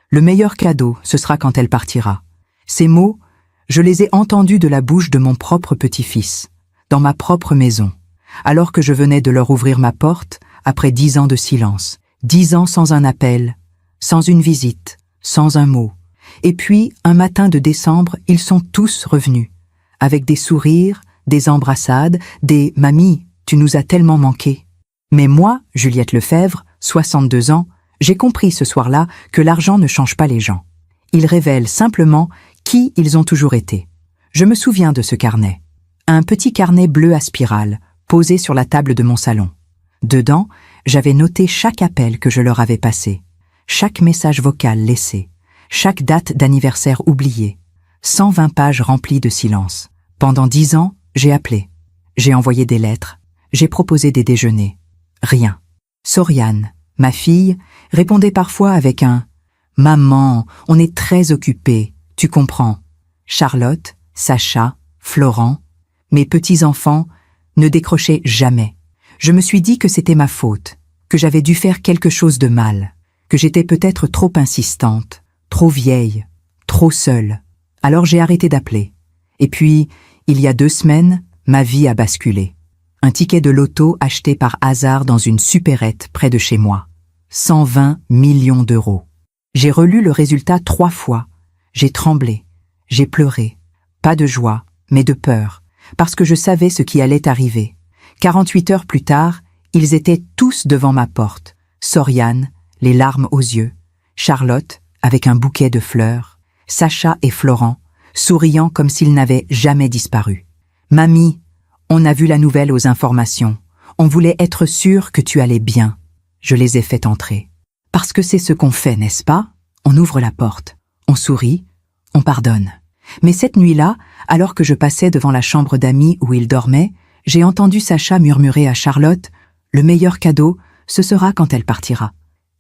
Le meilleur cadeau, ce sera quand elle partira. Ces mots, je les ai entendus de la bouche de mon propre petit-fils, dans ma propre maison, alors que je venais de leur ouvrir ma porte après 10 ans de silence, 10 ans sans un appel, sans une visite, sans un mot. Et puis, un matin de décembre, ils sont tous revenus, avec des sourires, des embrassades, des « Mamie, tu nous as tellement manqué ». Mais moi, Juliette Lefebvre, 62 ans, j'ai compris ce soir-là que l'argent ne change pas les gens. Il révèle simplement qui ils ont toujours été. Je me souviens de ce carnet. Un petit carnet bleu à spirale, posé sur la table de mon salon. Dedans, j'avais noté chaque appel que je leur avais passé, chaque message vocal laissé, chaque date d'anniversaire oubliée, 120 pages remplies de silence. Pendant 10 ans, j'ai appelé, j'ai envoyé des lettres, j'ai proposé des déjeuners. Rien. Soriane, ma fille, répondait parfois avec un « Maman, on est très occupés, tu comprends ». Charlotte, Sacha, Florent, mes petits-enfants, ne décrochaient jamais. Je me suis dit que c'était ma faute, que j'avais dû faire quelque chose de mal, que j'étais peut-être trop insistante, trop vieille, trop seule. Alors j'ai arrêté d'appeler. Et puis, il y a 2 semaines, ma vie a basculé. Un ticket de loto acheté par hasard dans une supérette près de chez moi. 120 millions d'euros. J'ai relu le résultat 3 fois. J'ai tremblé. J'ai pleuré. Pas de joie, mais de peur, parce que je savais ce qui allait arriver. 48 heures plus tard, ils étaient tous devant ma porte. Soriane, les larmes aux yeux. Charlotte, avec un bouquet de fleurs. Sacha et Florent, souriant comme s'ils n'avaient jamais disparu. « Mamie, on a vu la nouvelle aux informations. On voulait être sûr que tu allais bien. » Je les ai fait entrer. Parce que c'est ce qu'on fait, n'est-ce pas? On ouvre la porte, on sourit, on pardonne. Mais cette nuit-là, alors que je passais devant la chambre d'amis où il dormait, j'ai entendu Sacha murmurer à Charlotte « Le meilleur cadeau, ce sera quand elle partira. »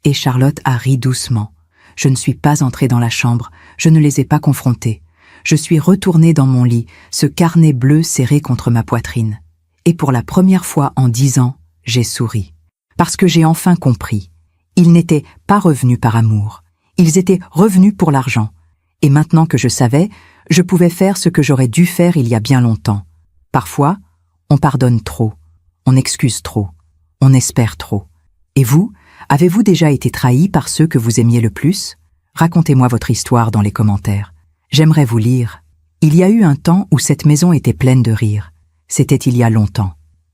Et Charlotte a ri doucement. Je ne suis pas entrée dans la chambre, je ne les ai pas confrontés. Je suis retournée dans mon lit, ce carnet bleu serré contre ma poitrine. Et pour la première fois en 10 ans, j'ai souri. Parce que j'ai enfin compris. Ils n'étaient pas revenus par amour. Ils étaient revenus pour l'argent. Et maintenant que je savais, je pouvais faire ce que j'aurais dû faire il y a bien longtemps. Parfois, on pardonne trop, on excuse trop, on espère trop. Et vous, avez-vous déjà été trahi par ceux que vous aimiez le plus? Racontez-moi votre histoire dans les commentaires. J'aimerais vous lire. Il y a eu un temps où cette maison était pleine de rire. C'était il y a longtemps,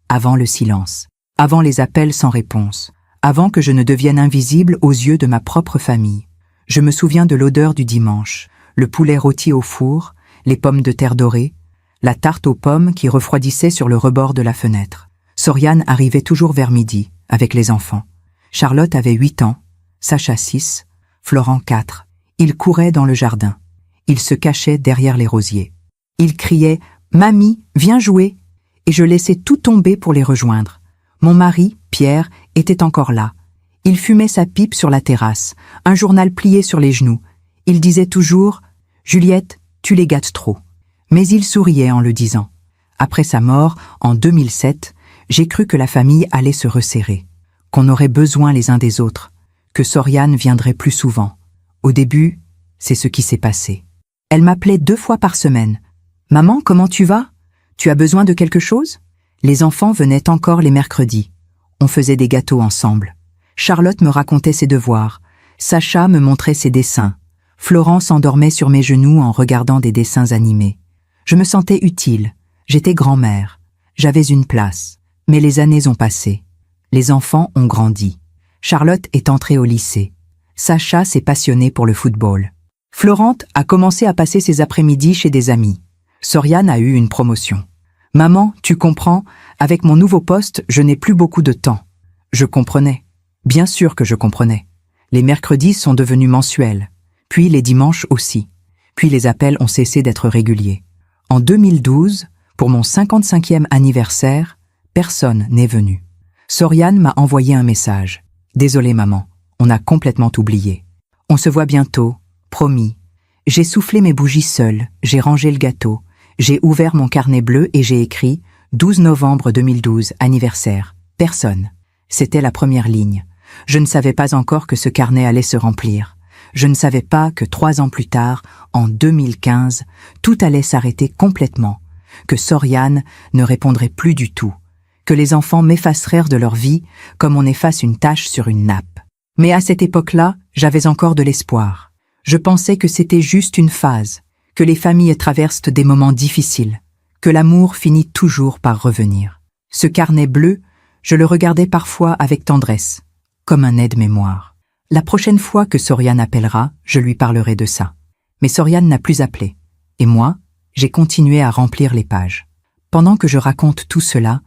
avant le silence, avant les appels sans réponse, avant que je ne devienne invisible aux yeux de ma propre famille. Je me souviens de l'odeur du dimanche, le poulet rôti au four, les pommes de terre dorées, la tarte aux pommes qui refroidissait sur le rebord de la fenêtre. Soriane arrivait toujours vers midi, avec les enfants. Charlotte avait 8 ans, Sacha 6, Florent 4. Ils couraient dans le jardin. Ils se cachaient derrière les rosiers. Ils criaient « Mamie, viens jouer !» et je laissais tout tomber pour les rejoindre. Mon mari, Pierre, était encore là. Il fumait sa pipe sur la terrasse, un journal plié sur les genoux. Il disait toujours « Juliette, tu les gâtes trop ». Mais il souriait en le disant. Après sa mort, en 2007, j'ai cru que la famille allait se resserrer, qu'on aurait besoin les uns des autres, que Soriane viendrait plus souvent. Au début, c'est ce qui s'est passé. Elle m'appelait 2 fois par semaine. « Maman, comment tu vas? Tu as besoin de quelque chose ?» Les enfants venaient encore les mercredis. On faisait des gâteaux ensemble. Charlotte me racontait ses devoirs. Sacha me montrait ses dessins. Florent s'endormait sur mes genoux en regardant des dessins animés. Je me sentais utile. J'étais grand-mère. J'avais une place. Mais les années ont passé. Les enfants ont grandi. Charlotte est entrée au lycée. Sacha s'est passionné pour le football. Florente a commencé à passer ses après-midi chez des amis. Soriane a eu une promotion. Maman, tu comprends, avec mon nouveau poste, je n'ai plus beaucoup de temps. Je comprenais. Bien sûr que je comprenais. Les mercredis sont devenus mensuels. Puis les dimanches aussi. Puis les appels ont cessé d'être réguliers. En 2012, pour mon 55e anniversaire, personne n'est venu. Soriane m'a envoyé un message. « Désolée maman, on a complètement oublié. On se voit bientôt, promis. » J'ai soufflé mes bougies seule, j'ai rangé le gâteau, j'ai ouvert mon carnet bleu et j'ai écrit « 12 novembre 2012, anniversaire. Personne. » C'était la première ligne. Je ne savais pas encore que ce carnet allait se remplir. Je ne savais pas que 3 ans plus tard, en 2015, tout allait s'arrêter complètement, que Soriane ne répondrait plus du tout, que les enfants m'effaceraient de leur vie comme on efface une tache sur une nappe. Mais à cette époque-là, j'avais encore de l'espoir. Je pensais que c'était juste une phase, que les familles traversent des moments difficiles, que l'amour finit toujours par revenir. Ce carnet bleu, je le regardais parfois avec tendresse, comme un aide-mémoire. La prochaine fois que Soriane appellera, je lui parlerai de ça. Mais Soriane n'a plus appelé. Et moi, j'ai continué à remplir les pages. Pendant que je raconte tout cela,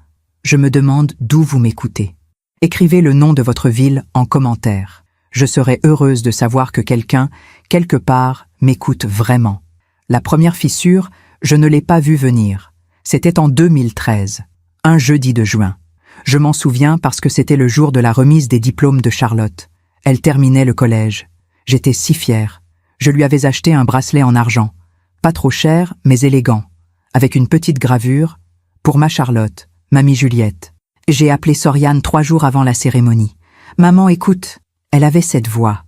je me demande d'où vous m'écoutez. Écrivez le nom de votre ville en commentaire. Je serai heureuse de savoir que quelqu'un, quelque part, m'écoute vraiment. La première fissure, je ne l'ai pas vue venir. C'était en 2013, un jeudi de juin. Je m'en souviens parce que c'était le jour de la remise des diplômes de Charlotte. Elle terminait le collège. J'étais si fière. Je lui avais acheté un bracelet en argent. Pas trop cher, mais élégant. Avec une petite gravure. Pour ma Charlotte, mamie Juliette. J'ai appelé Soriane 3 jours avant la cérémonie. « Maman, écoute. » Elle avait cette voix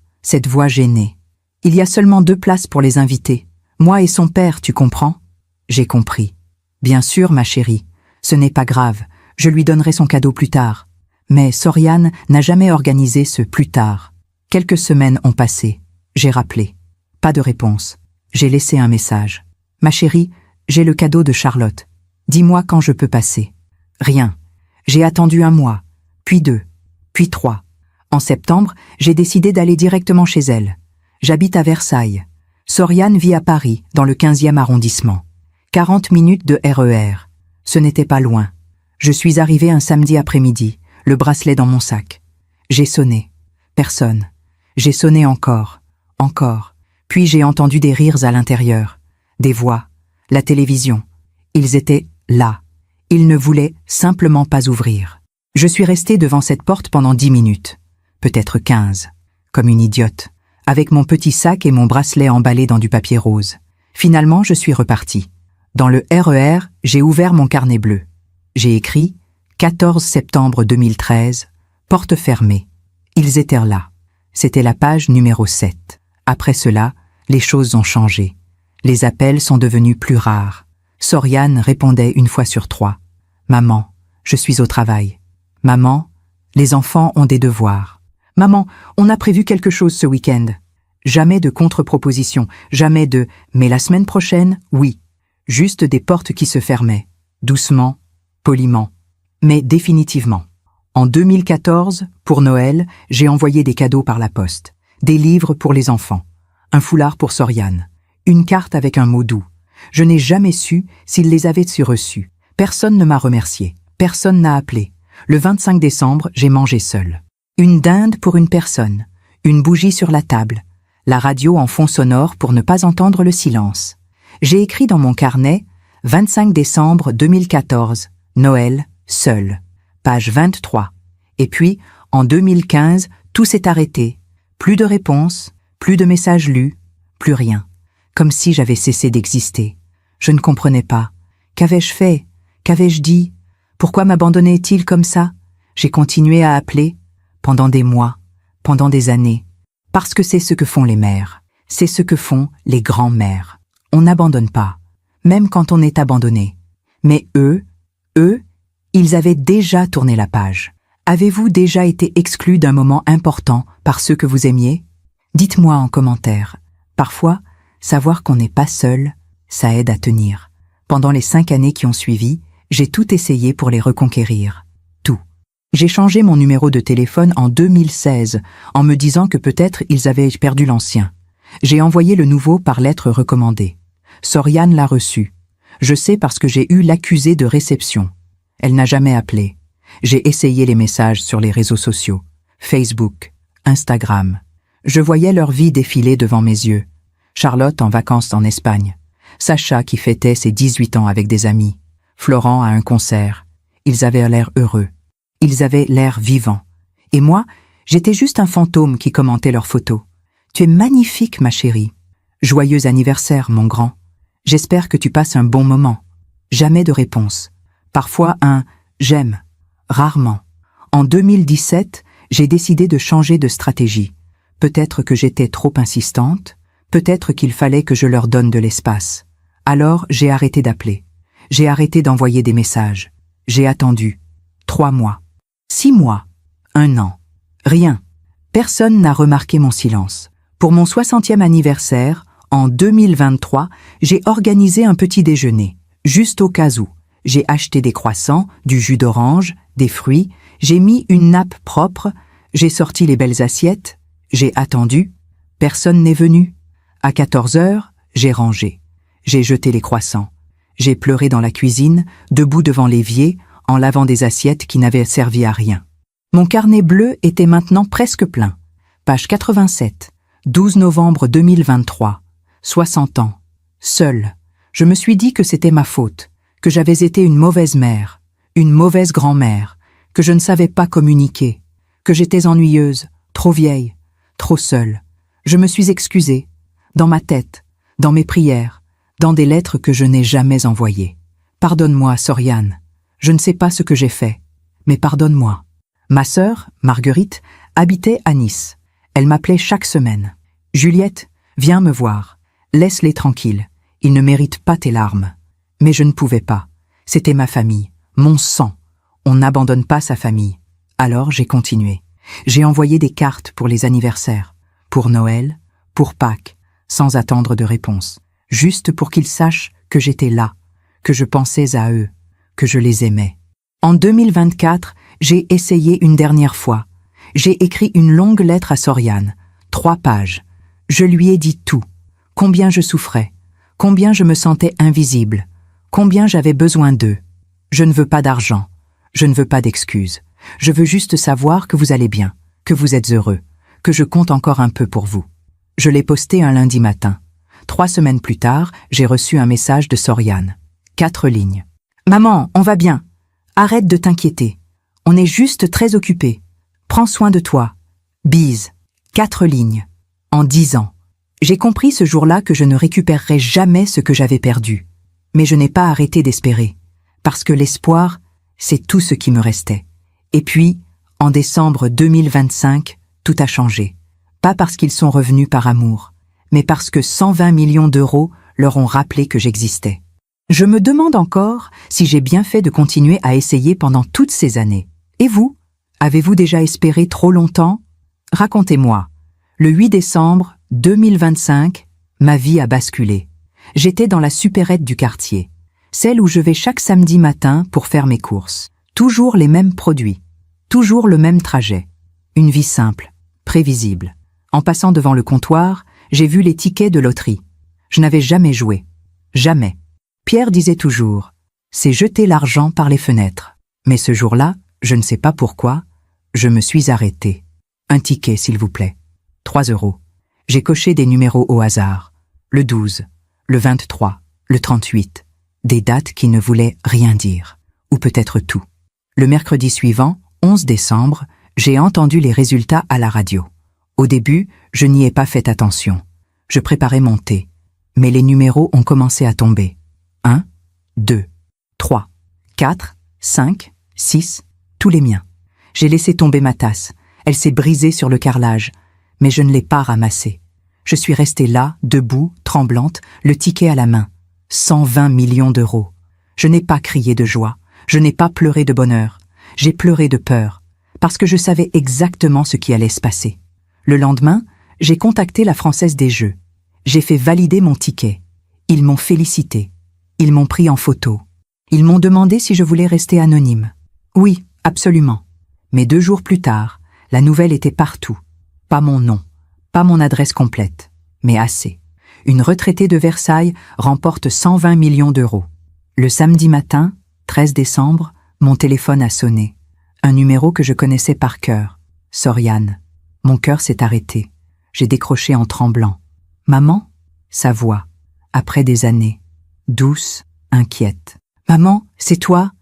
gênée. « Il y a seulement 2 places pour les invités. Moi et son père, tu comprends ?» J'ai compris. « Bien sûr, ma chérie. Ce n'est pas grave. Je lui donnerai son cadeau plus tard. » Mais Soriane n'a jamais organisé ce plus tard. Quelques semaines ont passé. J'ai rappelé. Pas de réponse. J'ai laissé un message. « Ma chérie, j'ai le cadeau de Charlotte. Dis-moi quand je peux passer. » Rien. J'ai attendu 1 mois, puis 2, puis 3. En septembre, j'ai décidé d'aller directement chez elle. J'habite à Versailles. Soriane vit à Paris, dans le 15e arrondissement. 40 minutes de RER. Ce n'était pas loin. Je suis arrivée un samedi après-midi, le bracelet dans mon sac. J'ai sonné. Personne. J'ai sonné encore. Puis j'ai entendu des rires à l'intérieur, des voix, la télévision. Ils étaient là. Ils ne voulaient simplement pas ouvrir. Je suis restée devant cette porte pendant 10 minutes, peut-être 15, comme une idiote, avec mon petit sac et mon bracelet emballé dans du papier rose. Finalement, je suis repartie. Dans le RER, j'ai ouvert mon carnet bleu. J'ai écrit « 14 septembre 2013, porte fermée ». Ils étaient là. C'était la page numéro 7. Après cela, les choses ont changé. Les appels sont devenus plus rares. Soriane répondait 1 fois sur 3. « Maman, je suis au travail. Maman, les enfants ont des devoirs. Maman, on a prévu quelque chose ce week-end. » Jamais de contre-proposition, jamais de « mais la semaine prochaine, oui ». Juste des portes qui se fermaient, doucement, poliment, mais définitivement. En 2014, pour Noël, j'ai envoyé des cadeaux par la poste. Des livres pour les enfants, un foulard pour Soriane, une carte avec un mot doux. Je n'ai jamais su s'il les avait reçus. Personne ne m'a remercié. Personne n'a appelé. Le 25 décembre, j'ai mangé seul. Une dinde pour une personne. Une bougie sur la table. La radio en fond sonore pour ne pas entendre le silence. J'ai écrit dans mon carnet « 25 décembre 2014, Noël, seul ». Page 23. Et puis, en 2015, tout s'est arrêté. Plus de réponses, plus de messages lus, plus rien. Comme si j'avais cessé d'exister. Je ne comprenais pas. Qu'avais-je fait? Qu'avais-je dit? Pourquoi m'abandonnait-il comme ça? J'ai continué à appeler, pendant des mois, pendant des années. Parce que c'est ce que font les mères. C'est ce que font les grands-mères. On n'abandonne pas, même quand on est abandonné. Mais eux, ils avaient déjà tourné la page. Avez-vous déjà été exclu d'un moment important par ceux que vous aimiez? Dites-moi en commentaire. Parfois, savoir qu'on n'est pas seul, ça aide à tenir. Pendant les 5 années qui ont suivi, j'ai tout essayé pour les reconquérir. Tout. J'ai changé mon numéro de téléphone en 2016, en me disant que peut-être ils avaient perdu l'ancien. J'ai envoyé le nouveau par lettre recommandée. Soriane l'a reçu. Je sais parce que j'ai eu l'accusée de réception. Elle n'a jamais appelé. J'ai essayé les messages sur les réseaux sociaux, Facebook, Instagram. Je voyais leur vie défiler devant mes yeux. Charlotte en vacances en Espagne. Sacha qui fêtait ses 18 ans avec des amis. Florent à un concert. Ils avaient l'air heureux. Ils avaient l'air vivants. Et moi, j'étais juste un fantôme qui commentait leurs photos. « Tu es magnifique, ma chérie. Joyeux anniversaire, mon grand. J'espère que tu passes un bon moment. » Jamais de réponse. Parfois un « j'aime ». Rarement. En 2017, j'ai décidé de changer de stratégie. Peut-être que j'étais trop insistante, peut-être qu'il fallait que je leur donne de l'espace. Alors j'ai arrêté d'appeler. J'ai arrêté d'envoyer des messages. J'ai attendu. 3 mois. 6 mois. 1 an. Rien. Personne n'a remarqué mon silence. Pour mon 60e anniversaire, en 2023, j'ai organisé un petit déjeuner, juste au cas où. J'ai acheté des croissants, du jus d'orange, des fruits, j'ai mis une nappe propre, j'ai sorti les belles assiettes, j'ai attendu, personne n'est venu. À 14 heures, j'ai rangé. J'ai jeté les croissants. J'ai pleuré dans la cuisine, debout devant l'évier, en lavant des assiettes qui n'avaient servi à rien. Mon carnet bleu était maintenant presque plein. Page 87, 12 novembre 2023, 60 ans, seule. Je me suis dit que c'était ma faute, que j'avais été une mauvaise mère, une mauvaise grand-mère, que je ne savais pas communiquer, que j'étais ennuyeuse, trop vieille, trop seule. Je me suis excusée, dans ma tête, dans mes prières, dans des lettres que je n'ai jamais envoyées. Pardonne-moi, Soriane. Je ne sais pas ce que j'ai fait, mais pardonne-moi. Ma sœur, Marguerite, habitait à Nice. Elle m'appelait chaque semaine. Juliette, viens me voir. Laisse-les tranquilles. Ils ne méritent pas tes larmes. Mais je ne pouvais pas. C'était ma famille, mon sang. On n'abandonne pas sa famille. Alors j'ai continué. J'ai envoyé des cartes pour les anniversaires, pour Noël, pour Pâques, sans attendre de réponse. Juste pour qu'ils sachent que j'étais là, que je pensais à eux, que je les aimais. En 2024, j'ai essayé une dernière fois. J'ai écrit une longue lettre à Soriane, 3 pages. Je lui ai dit tout. Combien je souffrais, combien je me sentais invisible, combien j'avais besoin d'eux. Je ne veux pas d'argent, je ne veux pas d'excuses. Je veux juste savoir que vous allez bien, que vous êtes heureux, que je compte encore un peu pour vous. Je l'ai posté un lundi matin. 3 semaines plus tard, j'ai reçu un message de Soriane. 4 lignes. Maman, on va bien. Arrête de t'inquiéter. On est juste très occupés. Prends soin de toi. Bise. 4 lignes. En 10 ans. J'ai compris ce jour-là que je ne récupérerais jamais ce que j'avais perdu. Mais je n'ai pas arrêté d'espérer. Parce que l'espoir, c'est tout ce qui me restait. Et puis, en décembre 2025, tout a changé. Pas parce qu'ils sont revenus par amour, mais parce que 120 millions d'euros leur ont rappelé que j'existais. Je me demande encore si j'ai bien fait de continuer à essayer pendant toutes ces années. Et vous? Avez-vous déjà espéré trop longtemps? Racontez-moi. Le 8 décembre 2025, ma vie a basculé. J'étais dans la supérette du quartier, celle où je vais chaque samedi matin pour faire mes courses. Toujours les mêmes produits, toujours le même trajet. Une vie simple, prévisible. En passant devant le comptoir, j'ai vu les tickets de loterie. Je n'avais jamais joué. Jamais. Pierre disait toujours, c'est jeter l'argent par les fenêtres. Mais ce jour-là, je ne sais pas pourquoi, je me suis arrêté. Un ticket, s'il vous plaît. 3 €. J'ai coché des numéros au hasard. Le 12, le 23, le 38. Des dates qui ne voulaient rien dire. Ou peut-être tout. Le mercredi suivant, 11 décembre, j'ai entendu les résultats à la radio. Au début, je n'y ai pas fait attention. Je préparais mon thé. Mais les numéros ont commencé à tomber. 1, 2, 3, 4, 5, 6, tous les miens. J'ai laissé tomber ma tasse. Elle s'est brisée sur le carrelage. Mais je ne l'ai pas ramassée. Je suis restée là, debout, tremblante, le ticket à la main. 120 millions d'euros. Je n'ai pas crié de joie. Je n'ai pas pleuré de bonheur. J'ai pleuré de peur. Parce que je savais exactement ce qui allait se passer. Le lendemain, j'ai contacté la Française des Jeux. J'ai fait valider mon ticket. Ils m'ont félicité. Ils m'ont pris en photo. Ils m'ont demandé si je voulais rester anonyme. Oui, absolument. Mais 2 jours plus tard, la nouvelle était partout. Pas mon nom, pas mon adresse complète, mais assez. Une retraitée de Versailles remporte 120 millions d'euros. Le samedi matin, 13 décembre, mon téléphone a sonné. Un numéro que je connaissais par cœur. Soriane. Mon cœur s'est arrêté. J'ai décroché en tremblant. Maman? Sa voix. Après des années. Douce, inquiète. Maman, c'est toi?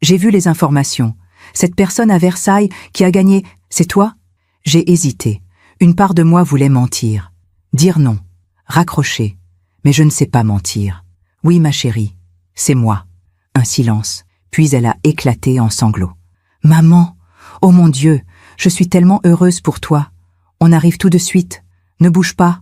J'ai vu les informations. Cette personne à Versailles qui a gagné, c'est toi? J'ai hésité. Une part de moi voulait mentir. Dire non. Raccrocher. Mais je ne sais pas mentir. Oui, ma chérie. C'est moi. Un silence. Puis elle a éclaté en sanglots. Maman! Oh mon Dieu! Je suis tellement heureuse pour toi. On arrive tout de suite. Ne bouge pas.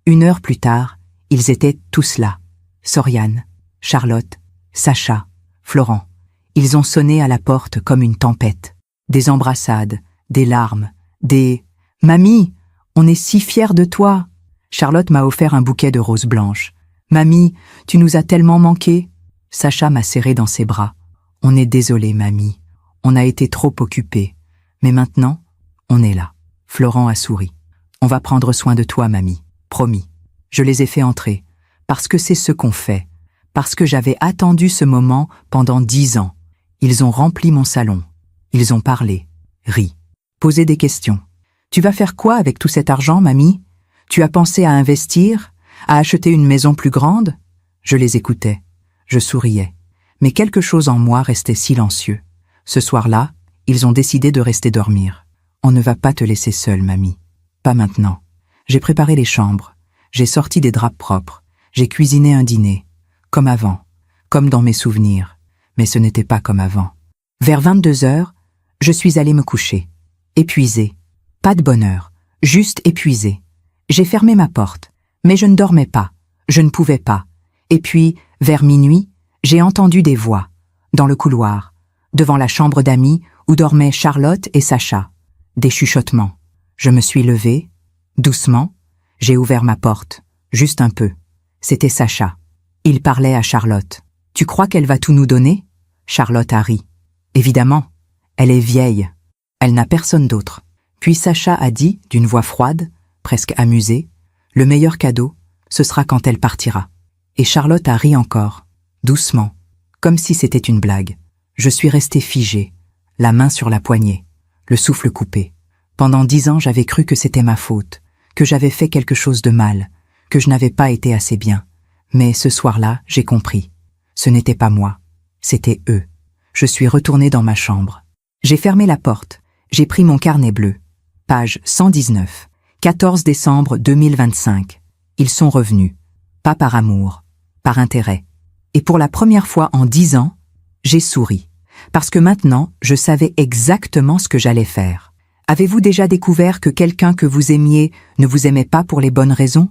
1 heure plus tard, ils étaient tous là. Soriane, Charlotte, Sacha, Florent. Ils ont sonné à la porte comme une tempête. Des embrassades, des larmes, des « Mamie, on est si fiers de toi !» Charlotte m'a offert un bouquet de roses blanches. « Mamie, tu nous as tellement manqué !» Sacha m'a serré dans ses bras. « On est désolé, mamie. On a été trop occupés. Mais maintenant, on est là. » Florent a souri. « On va prendre soin de toi, mamie. Promis. » Je les ai fait entrer. Parce que c'est ce qu'on fait. Parce que j'avais attendu ce moment pendant 10 ans. Ils ont rempli mon salon. Ils ont parlé, ri, posé des questions. « Tu vas faire quoi avec tout cet argent, mamie? Tu as pensé à investir? À acheter une maison plus grande ?» Je les écoutais. Je souriais. Mais quelque chose en moi restait silencieux. Ce soir-là, ils ont décidé de rester dormir. « On ne va pas te laisser seule, mamie. Pas maintenant. » J'ai préparé les chambres. J'ai sorti des draps propres. J'ai cuisiné un dîner. Comme avant. Comme dans mes souvenirs. Mais ce n'était pas comme avant. Vers 22 heures, je suis allée me coucher. Épuisée. Pas de bonheur. Juste épuisée. J'ai fermé ma porte. Mais je ne dormais pas. Je ne pouvais pas. Et puis, vers minuit, j'ai entendu des voix. Dans le couloir. Devant la chambre d'amis où dormaient Charlotte et Sacha. Des chuchotements. Je me suis levée. Doucement, j'ai ouvert ma porte. Juste un peu. C'était Sacha. Il parlait à Charlotte. « Tu crois qu'elle va tout nous donner ?» Charlotte a ri. « Évidemment. Elle est vieille. Elle n'a personne d'autre. » Puis Sacha a dit, d'une voix froide, presque amusée, « Le meilleur cadeau, ce sera quand elle partira. » Et Charlotte a ri encore, doucement, comme si c'était une blague. Je suis restée figée, la main sur la poignée, le souffle coupé. Pendant 10 ans, j'avais cru que c'était ma faute, que j'avais fait quelque chose de mal, que je n'avais pas été assez bien. Mais ce soir-là, j'ai compris. Ce n'était pas moi, c'était eux. Je suis retournée dans ma chambre. J'ai fermé la porte, j'ai pris mon carnet bleu. Page 119, 14 décembre 2025. Ils sont revenus. Pas par amour, par intérêt. Et pour la première fois en 10 ans, j'ai souri. Parce que maintenant, je savais exactement ce que j'allais faire. Avez-vous déjà découvert que quelqu'un que vous aimiez ne vous aimait pas pour les bonnes raisons?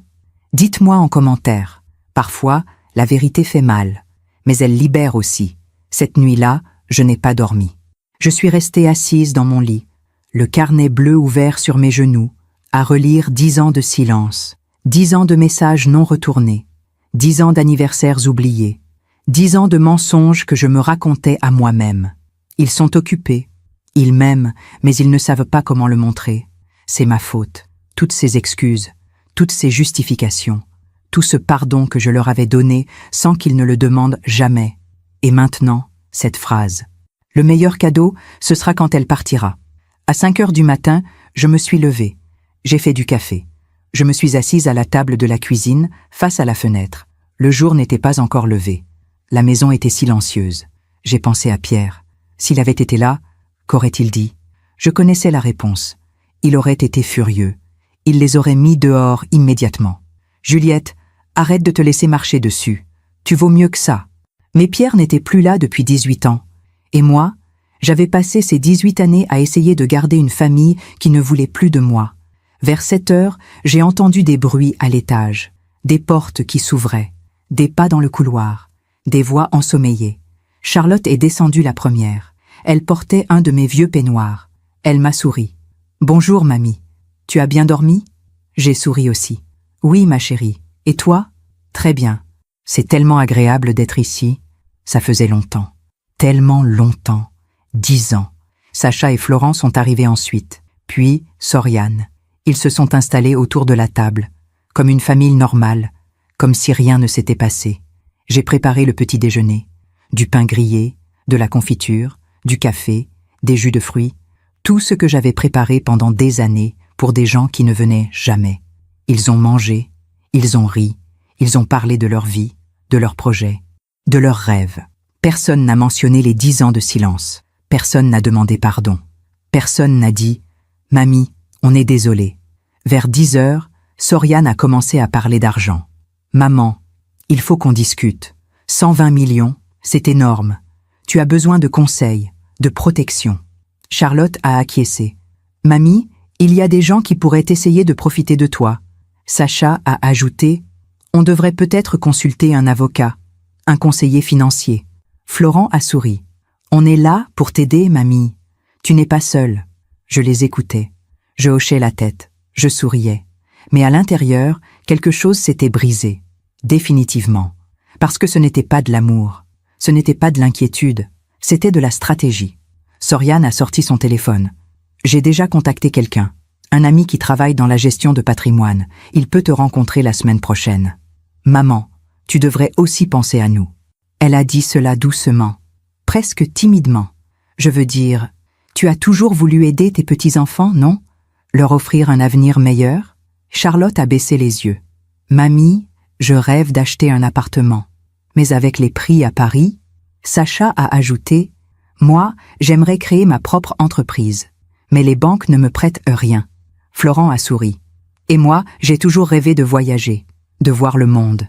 Dites-moi en commentaire. Parfois, la vérité fait mal, mais elle libère aussi. Cette nuit-là, je n'ai pas dormi. Je suis restée assise dans mon lit, le carnet bleu ouvert sur mes genoux, à relire 10 ans de silence, 10 ans de messages non retournés, 10 ans d'anniversaires oubliés, 10 ans de mensonges que je me racontais à moi-même. Ils sont occupés, ils m'aiment, mais ils ne savent pas comment le montrer. C'est ma faute. Toutes ces excuses, toutes ces justifications, tout ce pardon que je leur avais donné sans qu'ils ne le demandent jamais. Et maintenant, cette phrase. Le meilleur cadeau, ce sera quand elle partira. À 5 heures du matin, je me suis levée. J'ai fait du café. Je me suis assise à la table de la cuisine, face à la fenêtre. Le jour n'était pas encore levé. La maison était silencieuse. J'ai pensé à Pierre. S'il avait été là, qu'aurait-il dit? Je connaissais la réponse. Il aurait été furieux. Il les aurait mis dehors immédiatement. Juliette, arrête de te laisser marcher dessus. Tu vaux mieux que ça. Mais Pierre n'était plus là depuis 18 ans. Et moi, j'avais passé ces 18 années à essayer de garder une famille qui ne voulait plus de moi. Vers 7 heures, j'ai entendu des bruits à l'étage, des portes qui s'ouvraient, des pas dans le couloir, des voix ensommeillées. Charlotte est descendue la première. Elle portait un de mes vieux peignoirs. Elle m'a souri. « Bonjour, mamie. Tu as bien dormi ?» J'ai souri aussi. « Oui, ma chérie. Et toi ?»« Très bien. C'est tellement agréable d'être ici. Ça faisait longtemps. Tellement longtemps. 10 ans. » Sacha et Florent sont arrivés ensuite. Puis, Soriane. Ils se sont installés autour de la table, comme une famille normale, comme si rien ne s'était passé. J'ai préparé le petit déjeuner. Du pain grillé, de la confiture, du café, des jus de fruits, tout ce que j'avais préparé pendant des années pour des gens qui ne venaient jamais. Ils ont mangé, ils ont ri, ils ont parlé de leur vie, de leurs projets, de leurs rêves. Personne n'a mentionné les 10 ans de silence. Personne n'a demandé pardon. Personne n'a dit « Mamie, on est désolé ». Vers 10 heures, Soriane a commencé à parler d'argent. « Maman, il faut qu'on discute. 120 millions, c'est énorme. Tu as besoin de conseils, de protection. » Charlotte a acquiescé. « Mamie, Il y a des gens qui pourraient essayer de profiter de toi. Sacha a ajouté, on devrait peut-être consulter un avocat, un conseiller financier. Florent a souri. On est là pour t'aider, mamie. Tu n'es pas seule. Je les écoutais. Je hochais la tête. Je souriais. Mais à l'intérieur, quelque chose s'était brisé. Définitivement. Parce que ce n'était pas de l'amour. Ce n'était pas de l'inquiétude. C'était de la stratégie. Soriane a sorti son téléphone. J'ai déjà contacté quelqu'un. Un ami qui travaille dans la gestion de patrimoine. Il peut te rencontrer la semaine prochaine. Maman, tu devrais aussi penser à nous. Elle a dit cela doucement, presque timidement. Je veux dire, tu as toujours voulu aider tes petits-enfants, non? Leur offrir un avenir meilleur? Charlotte a baissé les yeux. Mamie, je rêve d'acheter un appartement. Mais avec les prix à Paris, Sacha a ajouté, moi, j'aimerais créer ma propre entreprise. Mais les banques ne me prêtent rien. Florent a souri. Et moi, j'ai toujours rêvé de voyager, de voir le monde.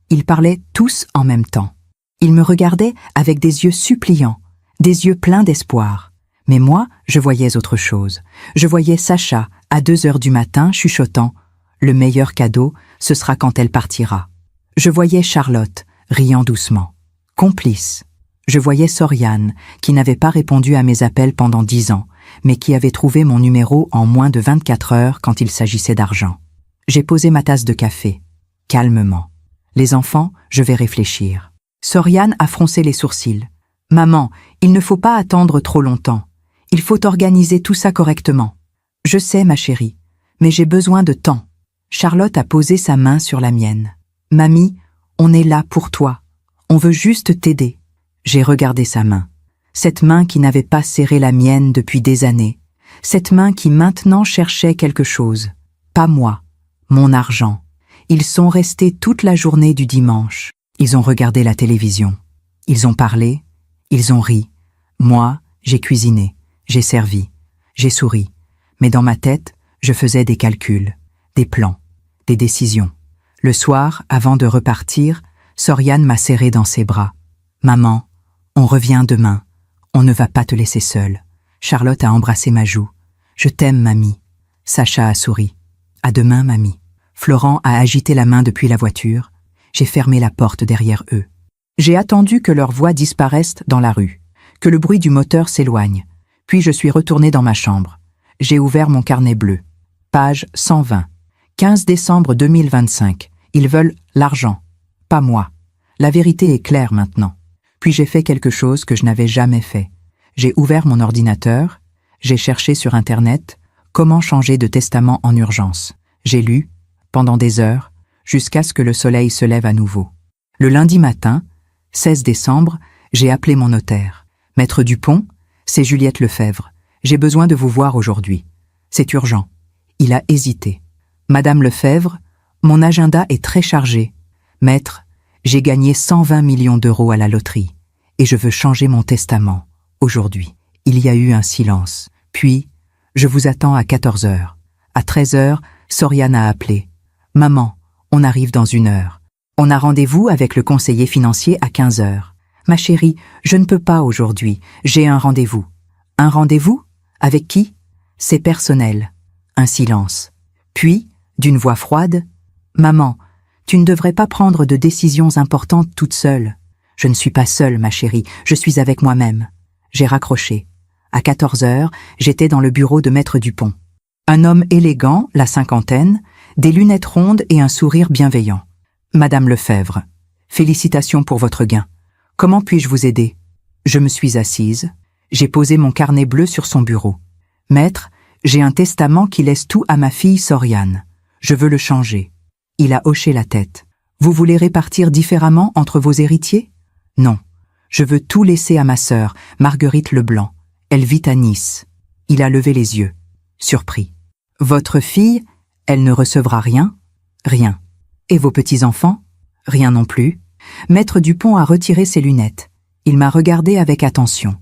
Ils parlaient tous en même temps. Ils me regardaient avec des yeux suppliants, des yeux pleins d'espoir. Mais moi, je voyais autre chose. Je voyais Sacha, à 2 heures du matin, chuchotant « Le meilleur cadeau, ce sera quand elle partira ». Je voyais Charlotte, riant doucement. Complice. Je voyais Soriane, qui n'avait pas répondu à mes appels pendant 10 ans, mais qui avait trouvé mon numéro en moins de 24 heures quand il s'agissait d'argent. J'ai posé ma tasse de café, calmement. Les enfants, je vais réfléchir. Soriane a froncé les sourcils. Maman, il ne faut pas attendre trop longtemps. Il faut organiser tout ça correctement. Je sais, ma chérie, mais j'ai besoin de temps. Charlotte a posé sa main sur la mienne. Mamie, on est là pour toi. On veut juste t'aider. J'ai regardé sa main. Cette main qui n'avait pas serré la mienne depuis des années. Cette main qui maintenant cherchait quelque chose. Pas moi, mon argent. Ils sont restés toute la journée du dimanche. Ils ont regardé la télévision. Ils ont parlé. Ils ont ri. Moi, j'ai cuisiné. J'ai servi. J'ai souri. Mais dans ma tête, je faisais des calculs, des plans, des décisions. Le soir, avant de repartir, Soriane m'a serré dans ses bras. Maman, on revient demain. On ne va pas te laisser seule. Charlotte a embrassé ma joue. Je t'aime, mamie. Sacha a souri. À demain, mamie. Florent a agité la main depuis la voiture. J'ai fermé la porte derrière eux. J'ai attendu que leurs voix disparaissent dans la rue, que le bruit du moteur s'éloigne. Puis je suis retourné dans ma chambre. J'ai ouvert mon carnet bleu. Page 120. 15 décembre 2025. Ils veulent l'argent. Pas moi. La vérité est claire maintenant. Puis j'ai fait quelque chose que je n'avais jamais fait. J'ai ouvert mon ordinateur. J'ai cherché sur Internet comment changer de testament en urgence. J'ai lu, pendant des heures, jusqu'à ce que le soleil se lève à nouveau. Le lundi matin, 16 décembre, j'ai appelé mon notaire. Maître Dupont, c'est Juliette Lefebvre. J'ai besoin de vous voir aujourd'hui. C'est urgent. Il a hésité. Madame Lefebvre, mon agenda est très chargé. Maître, j'ai gagné 120 millions d'euros à la loterie et je veux changer mon testament, aujourd'hui. Il y a eu un silence. Puis, je vous attends à 14 heures. À 13 heures, Soriane a appelé. Maman, on arrive dans 1 heure. On a rendez-vous avec le conseiller financier à 15 heures. Ma chérie, je ne peux pas aujourd'hui. J'ai un rendez-vous. Un rendez-vous? Avec qui? C'est personnel. Un silence. Puis, d'une voix froide, Maman, tu ne devrais pas prendre de décisions importantes toute seule. Je ne suis pas seule, ma chérie, je suis avec moi-même. J'ai raccroché. À 14 heures, j'étais dans le bureau de Maître Dupont. Un homme élégant, la cinquantaine, des lunettes rondes et un sourire bienveillant. Madame Lefebvre, félicitations pour votre gain. Comment puis-je vous aider? Je me suis assise. J'ai posé mon carnet bleu sur son bureau. Maître, j'ai un testament qui laisse tout à ma fille Soriane. Je veux le changer. Il a hoché la tête. Vous voulez répartir différemment entre vos héritiers? Non. Je veux tout laisser à ma sœur, Marguerite Leblanc. Elle vit à Nice. Il a levé les yeux. Surpris. Votre fille, elle ne recevra rien? Rien. Et vos petits-enfants? Rien non plus. Maître Dupont a retiré ses lunettes. Il m'a regardé avec attention.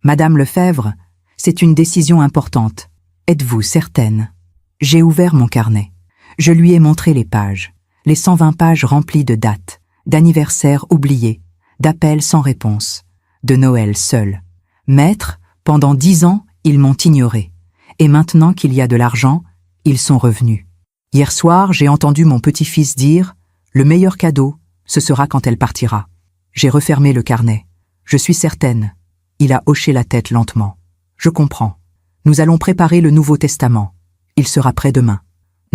Madame Lefebvre, c'est une décision importante. Êtes-vous certaine? J'ai ouvert mon carnet. Je lui ai montré les pages. Les 120 pages remplies de dates, d'anniversaires oubliés, d'appels sans réponse, de Noël seul. Maître, pendant 10 ans, ils m'ont ignoré. Et maintenant qu'il y a de l'argent, ils sont revenus. Hier soir, j'ai entendu mon petit-fils dire « Le meilleur cadeau, ce sera quand elle partira ». J'ai refermé le carnet. Je suis certaine. Il a hoché la tête lentement. Je comprends. Nous allons préparer le Nouveau Testament. Il sera prêt demain.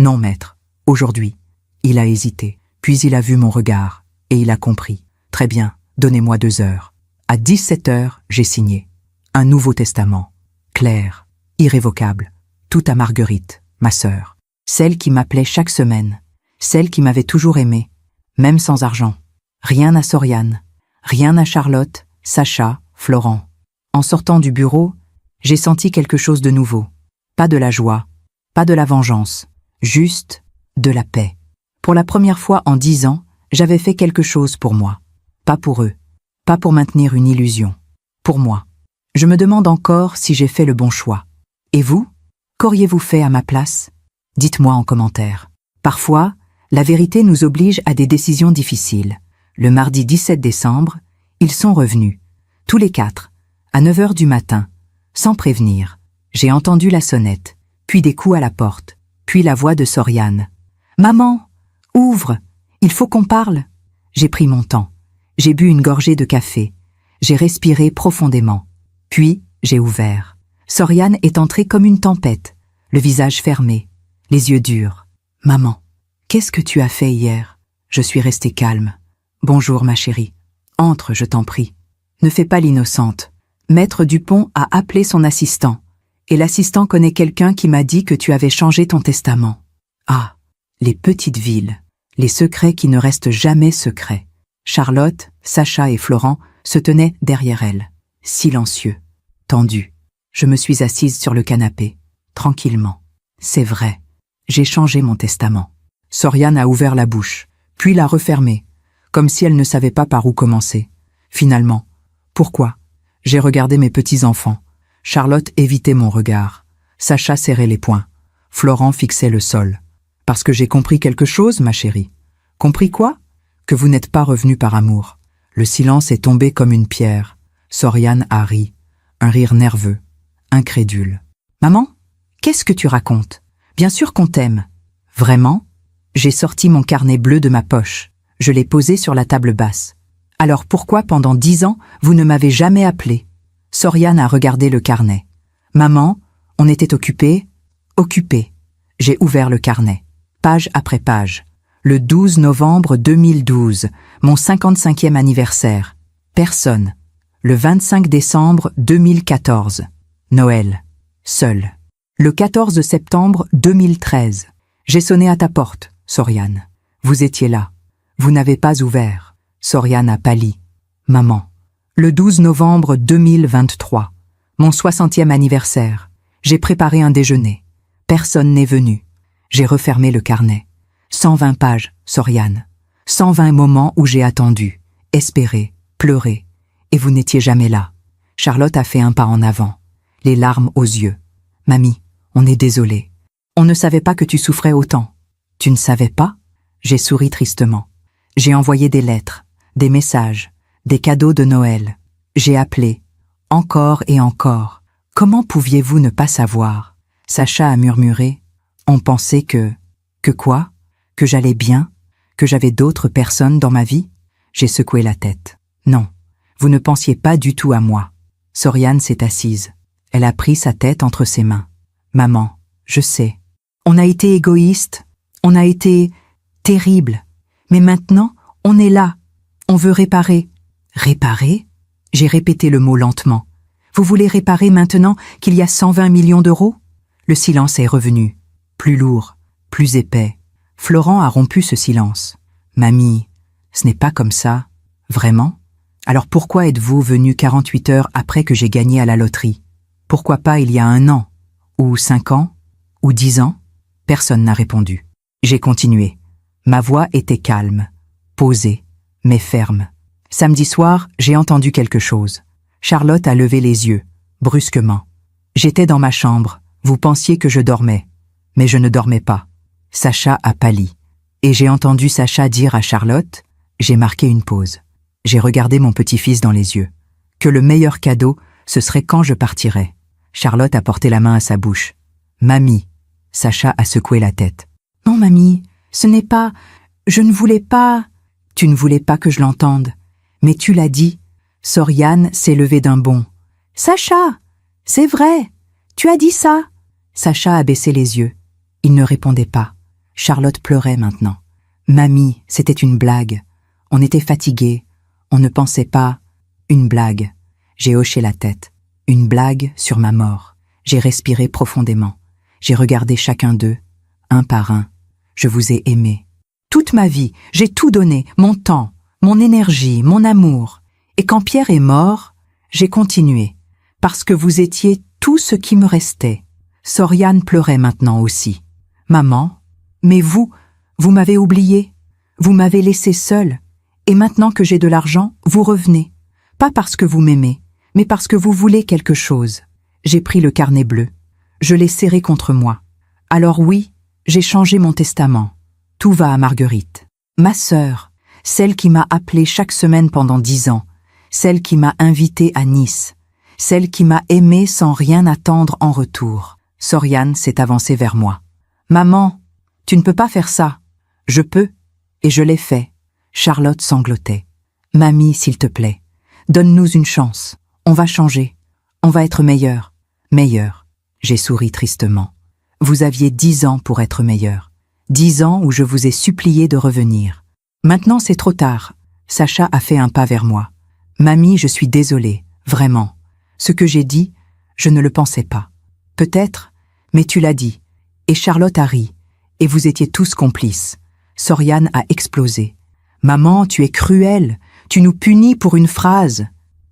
Non, maître. Aujourd'hui. Il a hésité. Puis il a vu mon regard. Et il a compris. Très bien, donnez-moi 2 heures. À 17 heures, j'ai signé. Un Nouveau Testament. Clair. Irrévocable. Tout à Marguerite, ma sœur. Celle qui m'appelait chaque semaine. Celle qui m'avait toujours aimé. Même sans argent. Rien à Soriane. Rien à Charlotte, Sacha, Florent. En sortant du bureau, j'ai senti quelque chose de nouveau. Pas de la joie, pas de la vengeance, juste de la paix. Pour la première fois en 10 ans, j'avais fait quelque chose pour moi. Pas pour eux, pas pour maintenir une illusion. Pour moi. Je me demande encore si j'ai fait le bon choix. Et vous? Qu'auriez-vous fait à ma place? Dites-moi en commentaire. Parfois, la vérité nous oblige à des décisions difficiles. Le mardi 17 décembre, ils sont revenus, tous les 4, à 9 heures du matin, sans prévenir. J'ai entendu la sonnette, puis des coups à la porte, puis la voix de Soriane. « Maman, ouvre, il faut qu'on parle !» J'ai pris mon temps, j'ai bu une gorgée de café, j'ai respiré profondément, puis j'ai ouvert. Soriane est entrée comme une tempête, le visage fermé, les yeux durs. « Maman, qu'est-ce que tu as fait hier ?» Je suis restée calme. « Bonjour, ma chérie. Entre, je t'en prie. Ne fais pas l'innocente. Maître Dupont a appelé son assistant. Et l'assistant connaît quelqu'un qui m'a dit que tu avais changé ton testament. Ah, les petites villes. Les secrets qui ne restent jamais secrets. » Charlotte, Sacha et Florent se tenaient derrière elle. Silencieux. Tendus. Je me suis assise sur le canapé. Tranquillement. C'est vrai. J'ai changé mon testament. Soriane a ouvert la bouche, puis l'a refermée, comme si elle ne savait pas par où commencer. Finalement, pourquoi? J'ai regardé mes petits-enfants. Charlotte évitait mon regard. Sacha serrait les poings. Florent fixait le sol. Parce que j'ai compris quelque chose, ma chérie. Compris quoi? Que vous n'êtes pas revenu par amour. Le silence est tombé comme une pierre. Soriane a ri. Un rire nerveux, incrédule. Maman, qu'est-ce que tu racontes? Bien sûr qu'on t'aime. Vraiment? J'ai sorti mon carnet bleu de ma poche. Je l'ai posé sur la table basse. Alors pourquoi pendant 10 ans, vous ne m'avez jamais appelé? Soriane a regardé le carnet. Maman, on était occupés. J'ai ouvert le carnet. Page après page. Le 12 novembre 2012, mon 55e anniversaire. Personne. Le 25 décembre 2014. Noël. Seul. Le 14 septembre 2013. J'ai sonné à ta porte, Soriane. Vous étiez là. Vous n'avez pas ouvert. Soriane a pâli. Maman. Le 12 novembre 2023. Mon 60e anniversaire. J'ai préparé un déjeuner. Personne n'est venu. J'ai refermé le carnet. 120 pages, Soriane. 120 moments où j'ai attendu, espéré, pleuré. Et vous n'étiez jamais là. Charlotte a fait un pas en avant. Les larmes aux yeux. Mamie, on est désolé. On ne savait pas que tu souffrais autant. Tu ne savais pas? J'ai souri tristement. J'ai envoyé des lettres, des messages, des cadeaux de Noël. J'ai appelé. Encore et encore. Comment pouviez-vous ne pas savoir? Sacha a murmuré. On pensait que... Que quoi? Que j'allais bien? Que j'avais d'autres personnes dans ma vie? J'ai secoué la tête. Non, vous ne pensiez pas du tout à moi. Soriane s'est assise. Elle a pris sa tête entre ses mains. Maman, je sais. On a été égoïste. On a été terrible. Mais maintenant, on est là. On veut réparer. Réparer? J'ai répété le mot lentement. Vous voulez réparer maintenant qu'il y a 120 millions d'euros? Le silence est revenu. Plus lourd, plus épais. Florent a rompu ce silence. Mamie, ce n'est pas comme ça. Vraiment? Alors pourquoi êtes-vous venue 48 heures après que j'ai gagné à la loterie? Pourquoi pas il y a 1 an? Ou 5 ans? Ou 10 ans? Personne n'a répondu. J'ai continué. Ma voix était calme, posée, mais ferme. Samedi soir, j'ai entendu quelque chose. Charlotte a levé les yeux, brusquement. J'étais dans ma chambre, vous pensiez que je dormais. Mais je ne dormais pas. Sacha a pâli. Et j'ai entendu Sacha dire à Charlotte, j'ai marqué une pause. J'ai regardé mon petit-fils dans les yeux. Que le meilleur cadeau, ce serait quand je partirais. Charlotte a porté la main à sa bouche. Mamie, Sacha a secoué la tête. Non, mamie, ce n'est pas... Je ne voulais pas... Tu ne voulais pas que je l'entende. Mais tu l'as dit. Soriane s'est levée d'un bond. Sacha, c'est vrai, tu as dit ça. Sacha a baissé les yeux. Il ne répondait pas. Charlotte pleurait maintenant. Mamie, c'était une blague. On était fatigués. On ne pensait pas. Une blague. J'ai hoché la tête. Une blague sur ma mort. J'ai respiré profondément. J'ai regardé chacun d'eux, un par un. Je vous ai aimé. Toute ma vie, j'ai tout donné, mon temps, mon énergie, mon amour. Et quand Pierre est mort, j'ai continué, parce que vous étiez tout ce qui me restait. Soriane pleurait maintenant aussi. Maman, mais vous m'avez oublié. Vous m'avez laissé seule. Et maintenant que j'ai de l'argent, vous revenez. Pas parce que vous m'aimez, mais parce que vous voulez quelque chose. J'ai pris le carnet bleu. Je l'ai serré contre moi. Alors oui, j'ai changé mon testament. Tout va à Marguerite. Ma sœur, celle qui m'a appelée chaque semaine pendant 10 ans, celle qui m'a invitée à Nice, celle qui m'a aimée sans rien attendre en retour. Soriane s'est avancée vers moi. Maman, tu ne peux pas faire ça. Je peux, et je l'ai fait. Charlotte sanglotait. Mamie, s'il te plaît, donne-nous une chance. On va changer. On va être meilleur. Meilleur. J'ai souri tristement. Vous aviez 10 ans pour être meilleur. 10 ans où je vous ai supplié de revenir. Maintenant c'est trop tard. Sacha a fait un pas vers moi. Mamie, je suis désolée, vraiment. Ce que j'ai dit, je ne le pensais pas. Peut-être, mais tu l'as dit. Et Charlotte a ri. Et vous étiez tous complices. Soriane a explosé. Maman, tu es cruelle. Tu nous punis pour une phrase.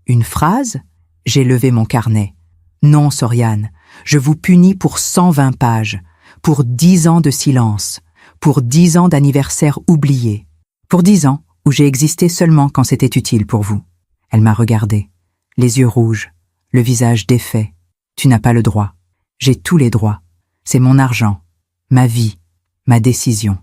Une phrase? J'ai levé mon carnet. Non, Soriane, je vous punis pour 120 pages, pour 10 ans de silence, pour 10 ans d'anniversaire oublié, pour 10 ans où j'ai existé seulement quand c'était utile pour vous. Elle m'a regardé, les yeux rouges, le visage défait. Tu n'as pas le droit. J'ai tous les droits. C'est mon argent, ma vie, ma décision.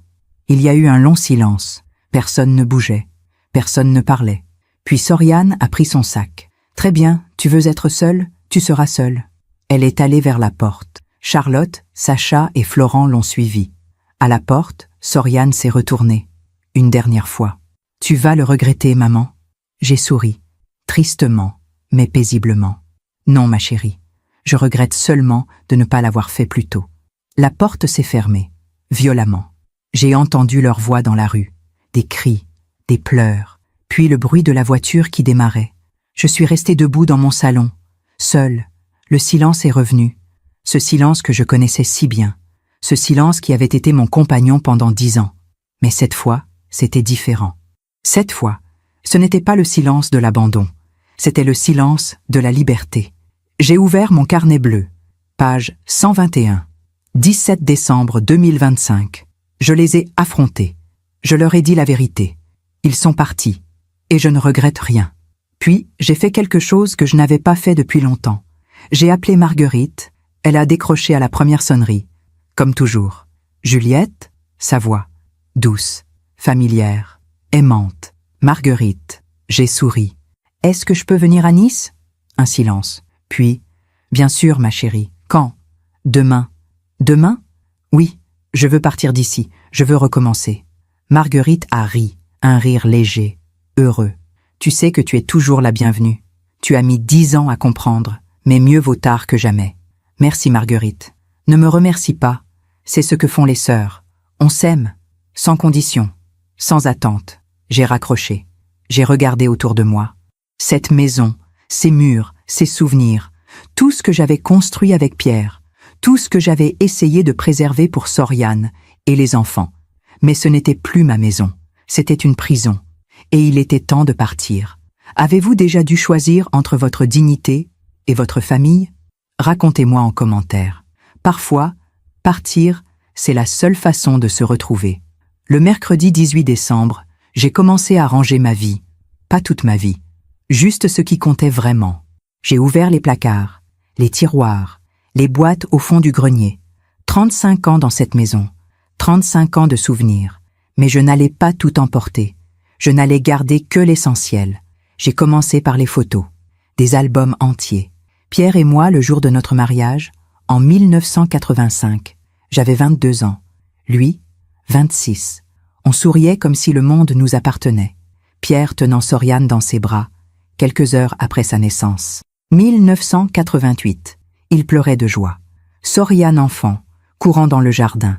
Il y a eu un long silence. Personne ne bougeait. Personne ne parlait. Puis Soriane a pris son sac. Très bien, tu veux être seule, tu seras seule. Elle est allée vers la porte. Charlotte, Sacha et Florent l'ont suivie. À la porte, Soriane s'est retournée. Une dernière fois. Tu vas le regretter, maman. J'ai souri. Tristement, mais paisiblement. Non, ma chérie. Je regrette seulement de ne pas l'avoir fait plus tôt. La porte s'est fermée, violemment. J'ai entendu leurs voix dans la rue. Des cris, des pleurs, puis le bruit de la voiture qui démarrait. Je suis restée debout dans mon salon, seule. Le silence est revenu. Ce silence que je connaissais si bien. Ce silence qui avait été mon compagnon pendant 10 ans. Mais cette fois, c'était différent. Cette fois, ce n'était pas le silence de l'abandon. C'était le silence de la liberté. J'ai ouvert mon carnet bleu. Page 121. 17 décembre 2025. Je les ai affrontés. Je leur ai dit la vérité. Ils sont partis. Et je ne regrette rien. Puis, j'ai fait quelque chose que je n'avais pas fait depuis longtemps. J'ai appelé Marguerite. Elle a décroché à la première sonnerie. Comme toujours. Juliette, sa voix. Douce, familière, aimante. Marguerite. J'ai souri. Est-ce que je peux venir à Nice? Un silence. Puis, bien sûr, ma chérie. Quand? Demain. Demain? Oui, je veux partir d'ici. Je veux recommencer. Marguerite a ri. Un rire léger, heureux. Tu sais que tu es toujours la bienvenue. Tu as mis 10 ans à comprendre, mais mieux vaut tard que jamais. Merci Marguerite. Ne me remercie pas. C'est ce que font les sœurs. On s'aime, sans condition, sans attente. J'ai raccroché. J'ai regardé autour de moi. Cette maison, ces murs, ces souvenirs, tout ce que j'avais construit avec Pierre, tout ce que j'avais essayé de préserver pour Soriane et les enfants. Mais ce n'était plus ma maison. C'était une prison. Et il était temps de partir. Avez-vous déjà dû choisir entre votre dignité et votre famille? Racontez-moi en commentaire. Parfois, partir, c'est la seule façon de se retrouver. Le mercredi 18 décembre, j'ai commencé à ranger ma vie. Pas toute ma vie. Juste ce qui comptait vraiment. J'ai ouvert les placards, les tiroirs, les boîtes au fond du grenier. 35 ans dans cette maison. 35 ans de souvenirs. Mais je n'allais pas tout emporter. Je n'allais garder que l'essentiel. J'ai commencé par les photos. Des albums entiers. Pierre et moi, le jour de notre mariage, En 1985, j'avais 22 ans. Lui, 26. On souriait comme si le monde nous appartenait. Pierre tenant Soriane dans ses bras, quelques heures après sa naissance. 1988. Il pleurait de joie. Soriane enfant, courant dans le jardin.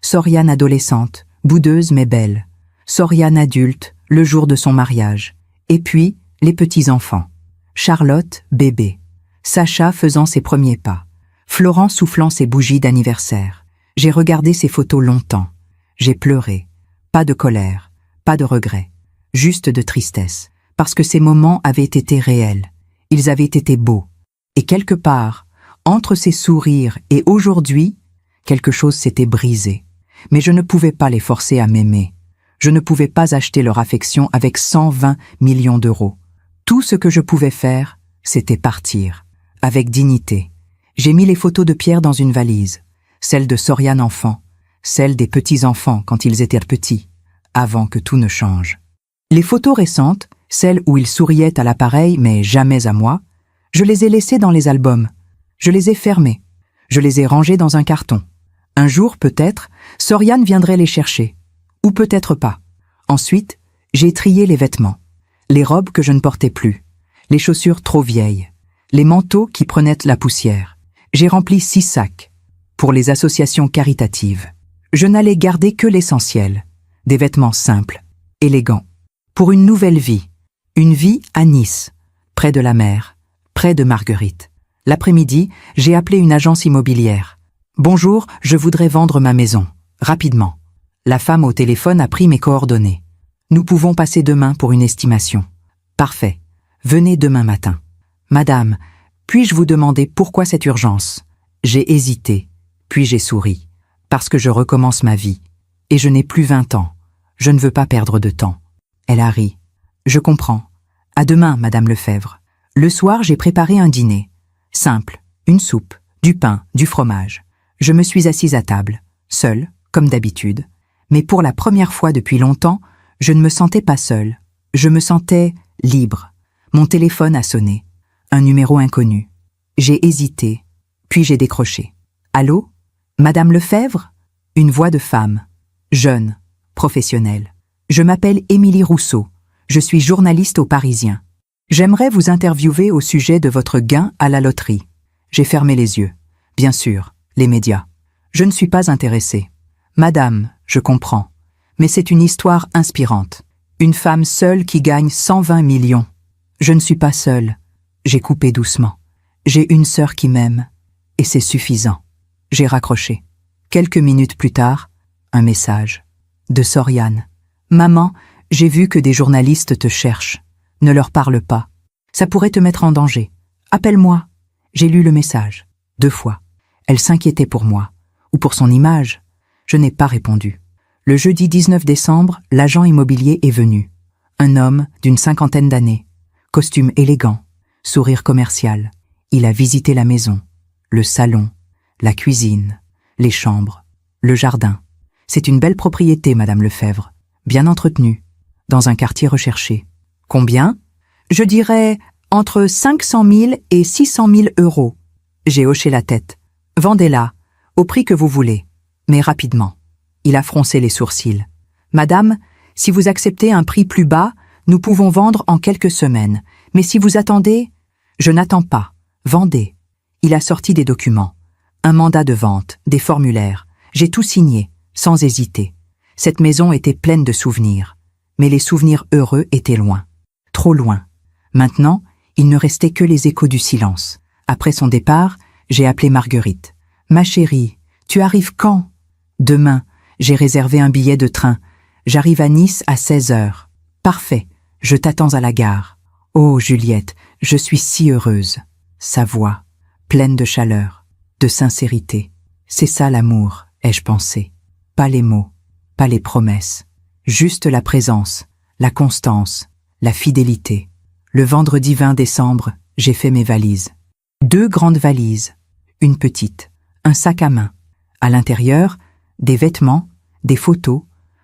Soriane adolescente, boudeuse mais belle. Soriane adulte, le jour de son mariage. Et puis, les petits-enfants. Charlotte, bébé. Sacha faisant ses premiers pas. Florent soufflant ses bougies d'anniversaire. J'ai regardé ces photos longtemps. J'ai pleuré. Pas de colère, pas de regret. Juste de tristesse. Parce que ces moments avaient été réels. Ils avaient été beaux. Et quelque part, entre ces sourires et aujourd'hui, quelque chose s'était brisé. Mais je ne pouvais pas les forcer à m'aimer. Je ne pouvais pas acheter leur affection avec 120 millions d'euros. Tout ce que je pouvais faire, c'était partir. Avec dignité. J'ai mis les photos de Pierre dans une valise. Celle de Soriane enfant. Celle des petits-enfants quand ils étaient petits. Avant que tout ne change. Les photos récentes, celles où il souriait à l'appareil mais jamais à moi, je les ai laissées dans les albums. Je les ai fermées. Je les ai rangées dans un carton. Un jour, peut-être, Soriane viendrait les chercher. Ou peut-être pas. Ensuite, j'ai trié les vêtements. Les robes que je ne portais plus. Les chaussures trop vieilles. Les manteaux qui prenaient la poussière. J'ai rempli 6 sacs. Pour les associations caritatives. Je n'allais garder que l'essentiel. Des vêtements simples, élégants. Pour une nouvelle vie. Une vie à Nice, près de la mer, près de Marguerite. L'après-midi, j'ai appelé une agence immobilière. « Bonjour, je voudrais vendre ma maison. Rapidement. » La femme au téléphone a pris mes coordonnées. « Nous pouvons passer demain pour une estimation. »« Parfait. Venez demain matin. »« Madame, puis-je vous demander pourquoi cette urgence ?» J'ai hésité, puis j'ai souri. Parce que je recommence ma vie. Et je n'ai plus 20 ans. Je ne veux pas perdre de temps. Elle a ri. « Je comprends. À demain, Madame Lefebvre. » Le soir, j'ai préparé un dîner. Simple, une soupe, du pain, du fromage. Je me suis assise à table, seule, comme d'habitude. Mais pour la première fois depuis longtemps, je ne me sentais pas seule. Je me sentais libre. Mon téléphone a sonné. Un numéro inconnu. J'ai hésité, puis j'ai décroché. « Allô? Madame Lefebvre ?» Une voix de femme. Jeune, professionnelle. « Je m'appelle Émilie Rousseau. Je suis journaliste au Parisien. J'aimerais vous interviewer au sujet de votre gain à la loterie. » J'ai fermé les yeux. Bien sûr, les médias. Je ne suis pas intéressée. Madame, je comprends. Mais c'est une histoire inspirante. Une femme seule qui gagne 120 millions. Je ne suis pas seule. J'ai coupé doucement. J'ai une sœur qui m'aime. Et c'est suffisant. J'ai raccroché. Quelques minutes plus tard, un message. De Soriane. Maman, j'ai vu que des journalistes te cherchent. Ne leur parle pas. Ça pourrait te mettre en danger. Appelle-moi. J'ai lu le message. 2 fois. Elle s'inquiétait pour moi. Ou pour son image. Je n'ai pas répondu. Le jeudi 19 décembre, l'agent immobilier est venu. Un homme d'une 50aine d'années. Costume élégant. Sourire commercial. Il a visité la maison. Le salon. La cuisine. Les chambres. Le jardin. C'est une belle propriété, Madame Lefebvre. Bien entretenue. Dans un quartier recherché. Combien? Je dirais entre 500 000 et 600 000 euros. J'ai hoché la tête. Vendez-la, au prix que vous voulez, mais rapidement. Il a froncé les sourcils. Madame, si vous acceptez un prix plus bas, nous pouvons vendre en quelques semaines. Mais si vous attendez, je n'attends pas. Vendez. Il a sorti des documents. Un mandat de vente, des formulaires. J'ai tout signé, sans hésiter. Cette maison était pleine de souvenirs. Mais les souvenirs heureux étaient loin. Trop loin. Maintenant, il ne restait que les échos du silence. Après son départ, j'ai appelé Marguerite. « Ma chérie, tu arrives quand ?»« Demain, j'ai réservé un billet de train. J'arrive à Nice à 16 heures. »« Parfait, je t'attends à la gare. »« Oh, Juliette, je suis si heureuse. » Sa voix, pleine de chaleur, de sincérité. C'est ça l'amour, ai-je pensé. Pas les mots, pas les promesses. Juste la présence, la constance, la fidélité. Le vendredi 20 décembre, j'ai fait mes valises. 2 grandes valises, une petite, un sac à main. À l'intérieur, des vêtements, des photos,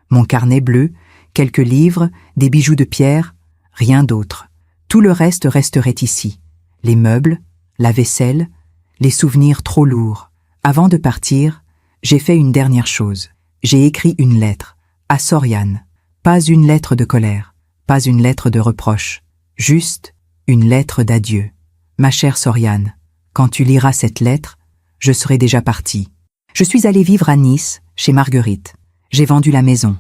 mon carnet bleu, quelques livres, des bijoux de pierre, rien d'autre. Tout le reste resterait ici. Les meubles, la vaisselle, les souvenirs trop lourds. Avant de partir, j'ai fait une dernière chose. J'ai écrit une lettre, à Soriane. Pas une lettre de colère, pas une lettre de reproche, juste une lettre d'adieu. Ma chère Soriane, quand tu liras cette lettre, je serai déjà partie. Je suis allée vivre à Nice, chez Marguerite. J'ai vendu la maison.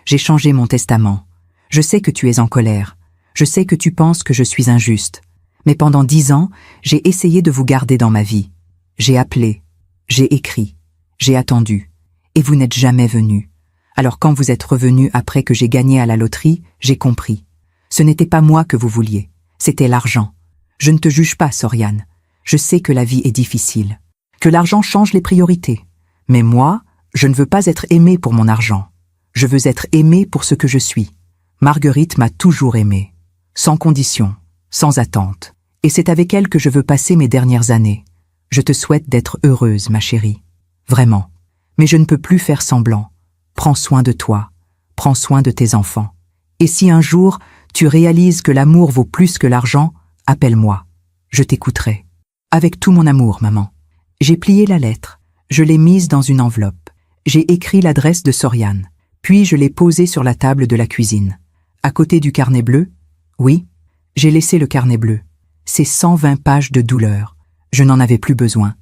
J'ai changé mon testament. Je sais que tu es en colère. Je sais que tu penses que je suis injuste. Mais pendant 10 ans, j'ai essayé de vous garder dans ma vie. J'ai appelé, j'ai écrit, j'ai attendu. Et vous n'êtes jamais venu. Alors quand vous êtes revenu après que j'ai gagné à la loterie, j'ai compris. Ce n'était pas moi que vous vouliez. C'était l'argent. Je ne te juge pas, Soriane. Je sais que la vie est difficile. Que l'argent change les priorités. Mais moi, je ne veux pas être aimé pour mon argent. Je veux être aimé pour ce que je suis. Marguerite m'a toujours aimé. Sans condition, sans attente. Et c'est avec elle que je veux passer mes dernières années. Je te souhaite d'être heureuse, ma chérie. Vraiment. Mais je ne peux plus faire semblant. Prends soin de toi. Prends soin de tes enfants. Et si un jour, tu réalises que l'amour vaut plus que l'argent, appelle-moi. Je t'écouterai. Avec tout mon amour, maman. J'ai plié la lettre. Je l'ai mise dans une enveloppe. J'ai écrit l'adresse de Soriane. Puis je l'ai posée sur la table de la cuisine. À côté du carnet bleu, oui, j'ai laissé le carnet bleu. Ces 120 pages de douleur. Je n'en avais plus besoin.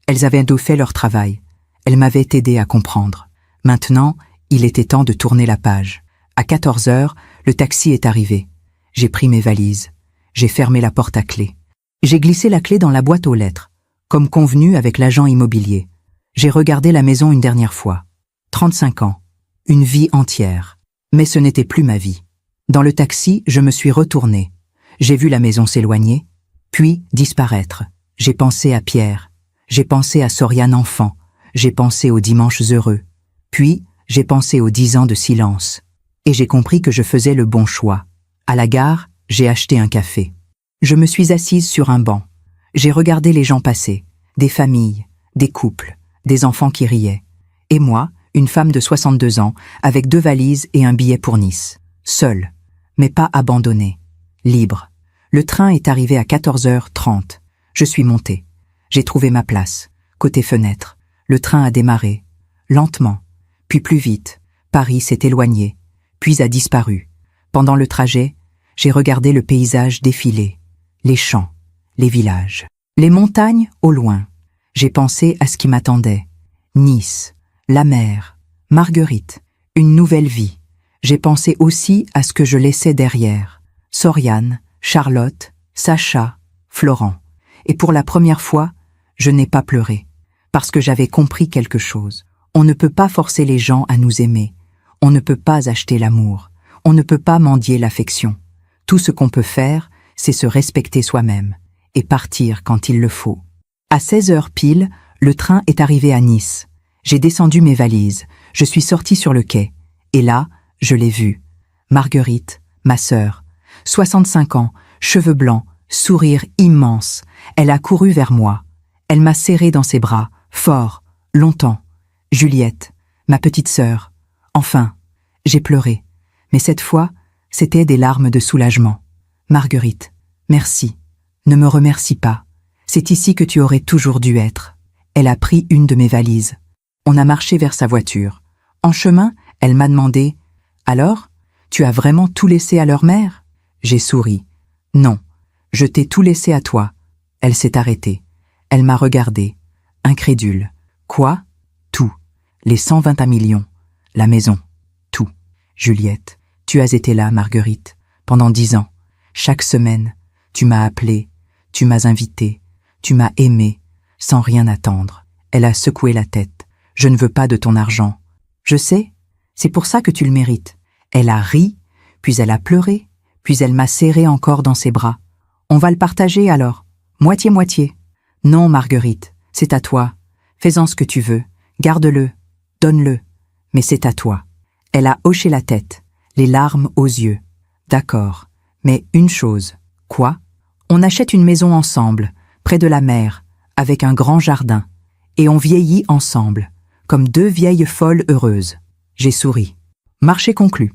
Elles avaient fait leur travail. Elles m'avaient aidé à comprendre. Maintenant, il était temps de tourner la page. À 14 heures, le taxi est arrivé. J'ai pris mes valises. J'ai fermé la porte à clé. J'ai glissé la clé dans la boîte aux lettres, comme convenu avec l'agent immobilier. J'ai regardé la maison une dernière fois. 35 ans. Une vie entière. Mais ce n'était plus ma vie. Dans le taxi, je me suis retournée. J'ai vu la maison s'éloigner, puis disparaître. J'ai pensé à Pierre. J'ai pensé à Soriane enfant. J'ai pensé aux dimanches heureux. Puis, j'ai pensé aux 10 ans de silence. Et j'ai compris que je faisais le bon choix. À la gare, j'ai acheté un café. Je me suis assise sur un banc. J'ai regardé les gens passer. Des familles, des couples, des enfants qui riaient. Et moi, une femme de 62 ans, avec 2 valises et un billet pour Nice. Seule, mais pas abandonnée. Libre. Le train est arrivé à 14h30. Je suis montée. J'ai trouvé ma place. Côté fenêtre. Le train a démarré. Lentement. Puis plus vite. Paris s'est éloigné. Puis a disparu. Pendant le trajet, j'ai regardé le paysage défiler. Les champs. Les villages. Les montagnes au loin. J'ai pensé à ce qui m'attendait. Nice. La mer. Marguerite. Une nouvelle vie. J'ai pensé aussi à ce que je laissais derrière. Soriane, Charlotte, Sacha, Florent. Et pour la première fois, je n'ai pas pleuré. Parce que j'avais compris quelque chose. On ne peut pas forcer les gens à nous aimer. On ne peut pas acheter l'amour. On ne peut pas mendier l'affection. Tout ce qu'on peut faire, c'est se respecter soi-même et partir quand il le faut. À 16h pile, le train est arrivé à Nice. J'ai descendu mes valises. Je suis sortie sur le quai. Et là, je l'ai vue. Marguerite, ma sœur. 65 ans, cheveux blancs, sourire immense. Elle a couru vers moi. Elle m'a serré dans ses bras, fort, longtemps. Juliette, ma petite sœur. Enfin, j'ai pleuré. Mais cette fois, c'était des larmes de soulagement. Marguerite, merci. Ne me remercie pas. C'est ici que tu aurais toujours dû être. Elle a pris une de mes valises. On a marché vers sa voiture. En chemin, elle m'a demandé « Alors, tu as vraiment tout laissé à leur mère ?» J'ai souri. « Non, je t'ai tout laissé à toi. » Elle s'est arrêtée. Elle m'a regardé, incrédule. « Quoi ? Tout. Les 121 millions. La maison. Tout. Juliette, tu as été là, Marguerite, pendant 10 ans. Chaque semaine, tu m'as appelé, tu m'as invité, tu m'as aimé, sans rien attendre. » Elle a secoué la tête. « Je ne veux pas de ton argent. » « Je sais, c'est pour ça que tu le mérites. » Elle a ri, puis elle a pleuré, puis elle m'a serré encore dans ses bras. « On va le partager alors, moitié-moitié. »« Non, Marguerite, c'est à toi. Fais-en ce que tu veux, garde-le, donne-le, mais c'est à toi. » Elle a hoché la tête, les larmes aux yeux. « D'accord, mais une chose. »« Quoi ? » ?»« On achète une maison ensemble, près de la mer, avec un grand jardin, et on vieillit ensemble. Comme 2 vieilles folles heureuses. J'ai souri. Marché conclu.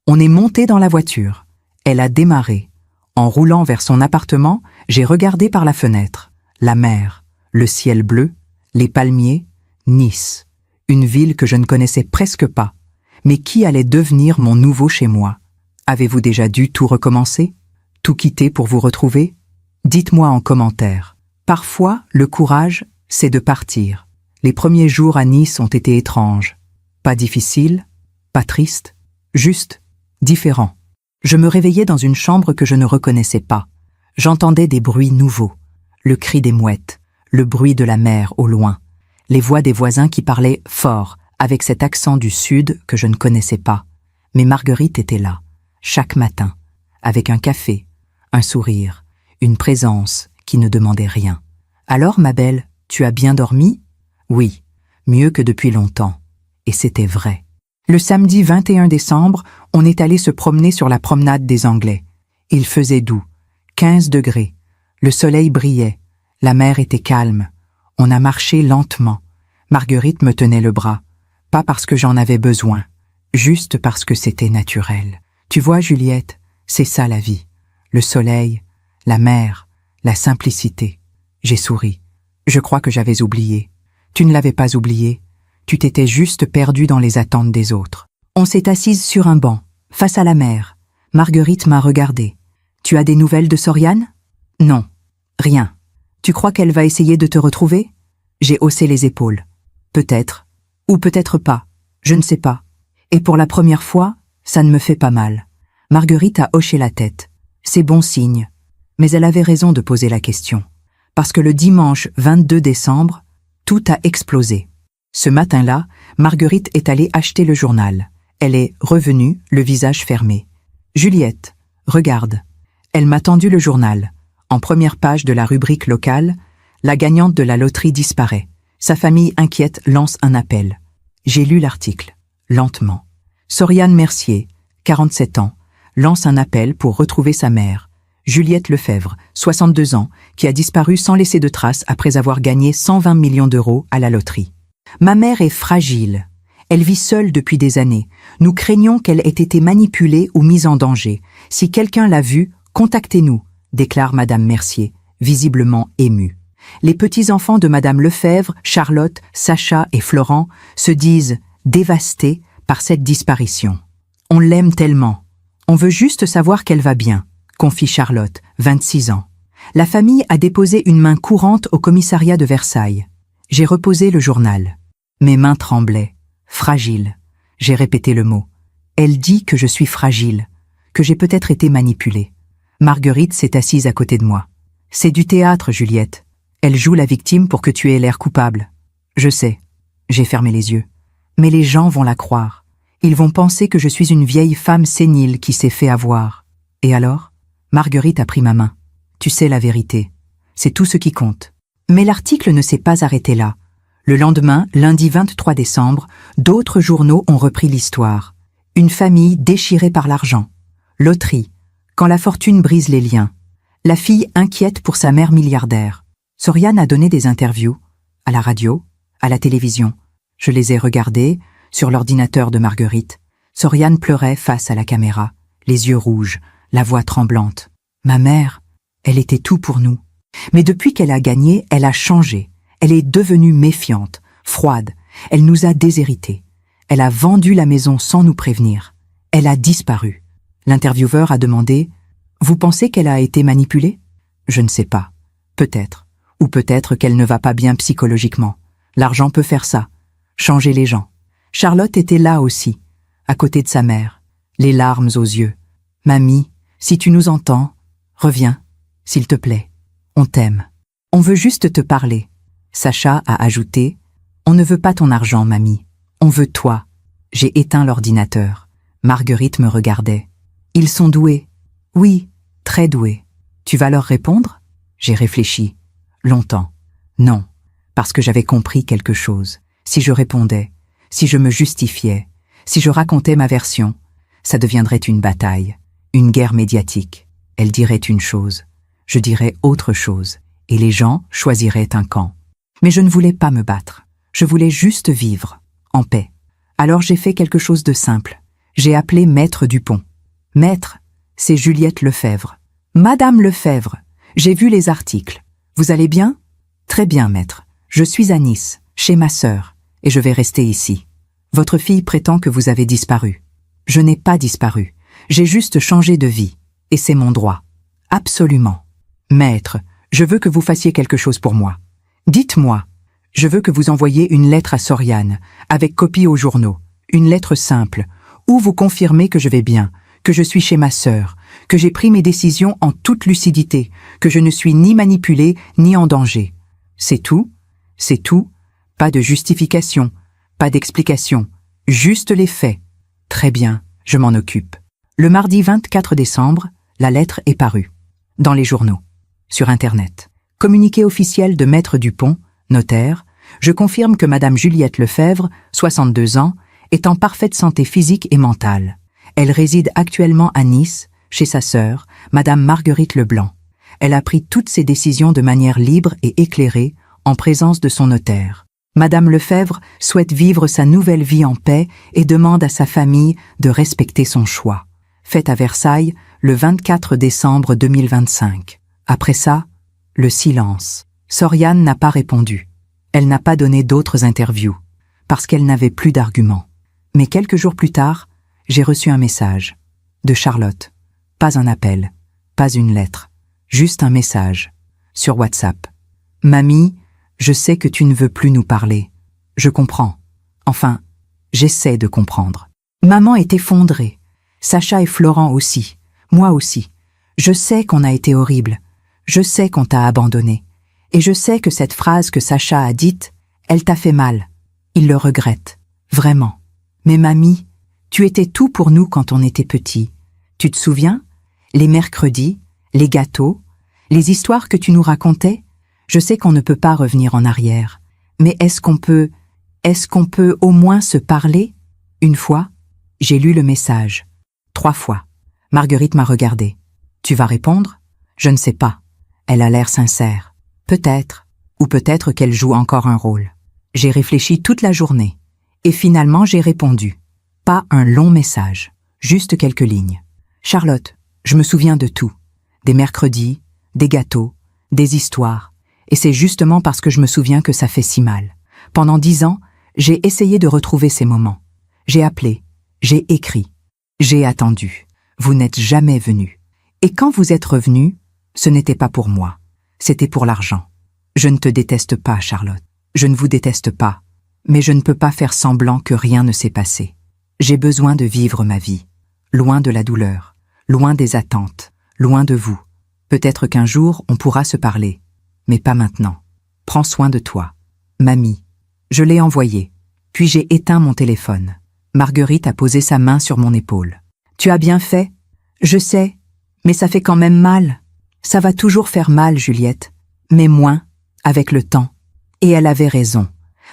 On est monté dans la voiture. Elle a démarré. En roulant vers son appartement, j'ai regardé par la fenêtre. La mer, le ciel bleu, les palmiers, Nice, une ville que je ne connaissais presque pas, mais qui allait devenir mon nouveau chez moi. Avez-vous déjà dû tout recommencer? Tout quitter pour vous retrouver? Dites-moi en commentaire. Parfois, le courage, c'est de partir. Les premiers jours à Nice ont été étranges. Pas difficiles, pas tristes, juste différents. Je me réveillais dans une chambre que je ne reconnaissais pas. J'entendais des bruits nouveaux. Le cri des mouettes, le bruit de la mer au loin, les voix des voisins qui parlaient fort, avec cet accent du sud que je ne connaissais pas. Mais Marguerite était là, chaque matin, avec un café, un sourire, une présence qui ne demandait rien. Alors, ma belle, tu as bien dormi? Oui, mieux que depuis longtemps. Et c'était vrai. Le samedi 21 décembre, on est allé se promener sur la promenade des Anglais. Il faisait doux, 15 degrés. Le soleil brillait. La mer était calme. On a marché lentement. Marguerite me tenait le bras. Pas parce que j'en avais besoin, juste parce que c'était naturel. Tu vois, Juliette, c'est ça la vie. Le soleil, la mer, la simplicité. J'ai souri. Je crois que j'avais oublié. Tu ne l'avais pas oublié. Tu t'étais juste perdue dans les attentes des autres. On s'est assise sur un banc, face à la mer. Marguerite m'a regardée. Tu as des nouvelles de Soriane? Non. Rien. Tu crois qu'elle va essayer de te retrouver? J'ai haussé les épaules. Peut-être. Ou peut-être pas. Je ne sais pas. Et pour la première fois, ça ne me fait pas mal. Marguerite a hoché la tête. C'est bon signe. Mais elle avait raison de poser la question. Parce que le dimanche 22 décembre, tout a explosé. Ce matin-là, Marguerite est allée acheter le journal. Elle est revenue, le visage fermé. « Juliette, regarde. » Elle m'a tendu le journal. En première page de la rubrique locale, la gagnante de la loterie disparaît. Sa famille inquiète lance un appel. J'ai lu l'article, lentement. Soriane Mercier, 47 ans, lance un appel pour retrouver sa mère. Juliette Lefebvre, 62 ans, qui a disparu sans laisser de traces après avoir gagné 120 millions d'euros à la loterie. Ma mère est fragile. Elle vit seule depuis des années. Nous craignons qu'elle ait été manipulée ou mise en danger. Si quelqu'un l'a vue, contactez-nous, déclare Madame Mercier, visiblement émue. Les petits-enfants de Madame Lefebvre, Charlotte, Sacha et Florent se disent dévastés par cette disparition. On l'aime tellement. On veut juste savoir qu'elle va bien, confie Charlotte, 26 ans. La famille a déposé une main courante au commissariat de Versailles. J'ai reposé le journal. Mes mains tremblaient, fragiles. J'ai répété le mot. Elle dit que je suis fragile, que j'ai peut-être été manipulée. Marguerite s'est assise à côté de moi. C'est du théâtre, Juliette. Elle joue la victime pour que tu aies l'air coupable. Je sais. J'ai fermé les yeux. Mais les gens vont la croire. Ils vont penser que je suis une vieille femme sénile qui s'est fait avoir. Et alors? Marguerite a pris ma main. Tu sais la vérité. C'est tout ce qui compte. Mais l'article ne s'est pas arrêté là. Le lendemain, lundi 23 décembre, d'autres journaux ont repris l'histoire. Une famille déchirée par l'argent. Loterie. Quand la fortune brise les liens. La fille inquiète pour sa mère milliardaire. Soriane a donné des interviews. À la radio, à la télévision. Je les ai regardées, sur l'ordinateur de Marguerite. Soriane pleurait face à la caméra, les yeux rouges, la voix tremblante. Ma mère, elle était tout pour nous. Mais depuis qu'elle a gagné, elle a changé. Elle est devenue méfiante, froide. Elle nous a déshérités. Elle a vendu la maison sans nous prévenir. Elle a disparu. L'intervieweur a demandé « Vous pensez qu'elle a été manipulée ?» Je ne sais pas. Peut-être. Ou peut-être qu'elle ne va pas bien psychologiquement. L'argent peut faire ça. Changer les gens. Charlotte était là aussi, à côté de sa mère, les larmes aux yeux. « Mamie, si tu nous entends, reviens, s'il te plaît. On t'aime. On veut juste te parler. » Sacha a ajouté « On ne veut pas ton argent, mamie. On veut toi. » J'ai éteint l'ordinateur. Marguerite me regardait. « Ils sont doués. »« Oui, très doués. »« Tu vas leur répondre ?» J'ai réfléchi. Longtemps. Non, parce que j'avais compris quelque chose. Si je répondais, si je me justifiais, si je racontais ma version, ça deviendrait une bataille, une guerre médiatique. Elle dirait une chose, je dirais autre chose, et les gens choisiraient un camp. Mais je ne voulais pas me battre. Je voulais juste vivre, en paix. Alors j'ai fait quelque chose de simple. J'ai appelé Maître Dupont. Maître, c'est Juliette Lefebvre. Madame Lefebvre, j'ai vu les articles. Vous allez bien? Très bien, maître. Je suis à Nice, chez ma sœur, et je vais rester ici. Votre fille prétend que vous avez disparu. Je n'ai pas disparu. J'ai juste changé de vie. Et c'est mon droit. Absolument. Maître, je veux que vous fassiez quelque chose pour moi. Dites-moi. Je veux que vous envoyiez une lettre à Soriane, avec copie aux journaux. Une lettre simple, où vous confirmez que je vais bien, que je suis chez ma sœur, que j'ai pris mes décisions en toute lucidité, que je ne suis ni manipulée ni en danger. C'est tout. C'est tout. Pas de justification, pas d'explication, juste les faits. Très bien, je m'en occupe. Le mardi 24 décembre, la lettre est parue. Dans les journaux. Sur Internet. Communiqué officiel de Maître Dupont, notaire, je confirme que Madame Juliette Lefebvre, 62 ans, est en parfaite santé physique et mentale. Elle réside actuellement à Nice, chez sa sœur, Madame Marguerite Leblanc. Elle a pris toutes ses décisions de manière libre et éclairée, en présence de son notaire. Madame Lefebvre souhaite vivre sa nouvelle vie en paix et demande à sa famille de respecter son choix. Faite à Versailles, le 24 décembre 2025. Après ça, le silence. Soriane n'a pas répondu. Elle n'a pas donné d'autres interviews, parce qu'elle n'avait plus d'arguments. Mais quelques jours plus tard, j'ai reçu un message. De Charlotte. Pas un appel, pas une lettre, juste un message. Sur WhatsApp. Mamie, je sais que tu ne veux plus nous parler. Je comprends. Enfin, j'essaie de comprendre. Maman est effondrée. Sacha et Florent aussi. Moi aussi. Je sais qu'on a été horrible. Je sais qu'on t'a abandonné. Et je sais que cette phrase que Sacha a dite, elle t'a fait mal. Il le regrette. Vraiment. Mais mamie, tu étais tout pour nous quand on était petits. Tu te souviens? Les mercredis, les gâteaux, les histoires que tu nous racontais? Je sais qu'on ne peut pas revenir en arrière. Mais est-ce qu'on peut au moins se parler? Une fois, j'ai lu le message. 3 fois. Marguerite m'a regardé. Tu vas répondre? Je ne sais pas. Elle a l'air sincère. Peut-être. Ou peut-être qu'elle joue encore un rôle. J'ai réfléchi toute la journée. Et finalement, j'ai répondu. Pas un long message. Juste quelques lignes. Charlotte, je me souviens de tout. Des mercredis, des gâteaux, des histoires. Et c'est justement parce que je me souviens que ça fait si mal. Pendant 10 ans, j'ai essayé de retrouver ces moments. J'ai appelé, j'ai écrit, j'ai attendu. Vous n'êtes jamais venu. Et quand vous êtes revenu, ce n'était pas pour moi. C'était pour l'argent. Je ne te déteste pas, Charlotte. Je ne vous déteste pas. Mais je ne peux pas faire semblant que rien ne s'est passé. J'ai besoin de vivre ma vie. Loin de la douleur, loin des attentes, loin de vous. Peut-être qu'un jour, on pourra se parler. Mais pas maintenant. Prends soin de toi. Mamie. Je l'ai envoyé. Puis j'ai éteint mon téléphone. Marguerite a posé sa main sur mon épaule. Tu as bien fait? Je sais. Mais ça fait quand même mal. Ça va toujours faire mal, Juliette. Mais moins, avec le temps. Et elle avait raison.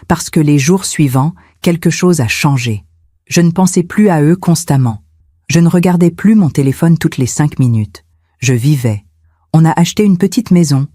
Parce que les jours suivants, quelque chose a changé. Je ne pensais plus à eux constamment. Je ne regardais plus mon téléphone toutes les 5 minutes. Je vivais. On a acheté une petite maison.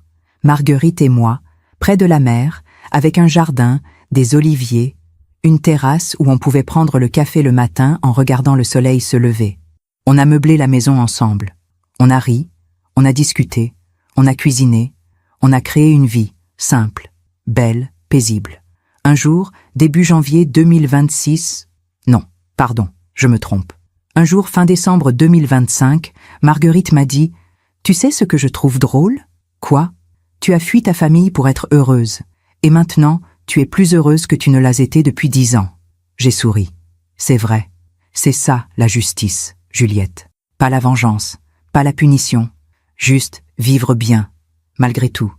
Marguerite et moi, près de la mer, avec un jardin, des oliviers, une terrasse où on pouvait prendre le café le matin en regardant le soleil se lever. On a meublé la maison ensemble. On a ri, on a discuté, on a cuisiné, on a créé une vie, simple, belle, paisible. Un jour, début janvier 2026... Non, pardon, je me trompe. Un jour, fin décembre 2025, Marguerite m'a dit « Tu sais ce que je trouve drôle? Quoi? Tu as fui ta famille pour être heureuse. Et maintenant, tu es plus heureuse que tu ne l'as été depuis 10 ans. » J'ai souri. C'est vrai. C'est ça, la justice, Juliette. Pas la vengeance, pas la punition. Juste vivre bien, malgré tout.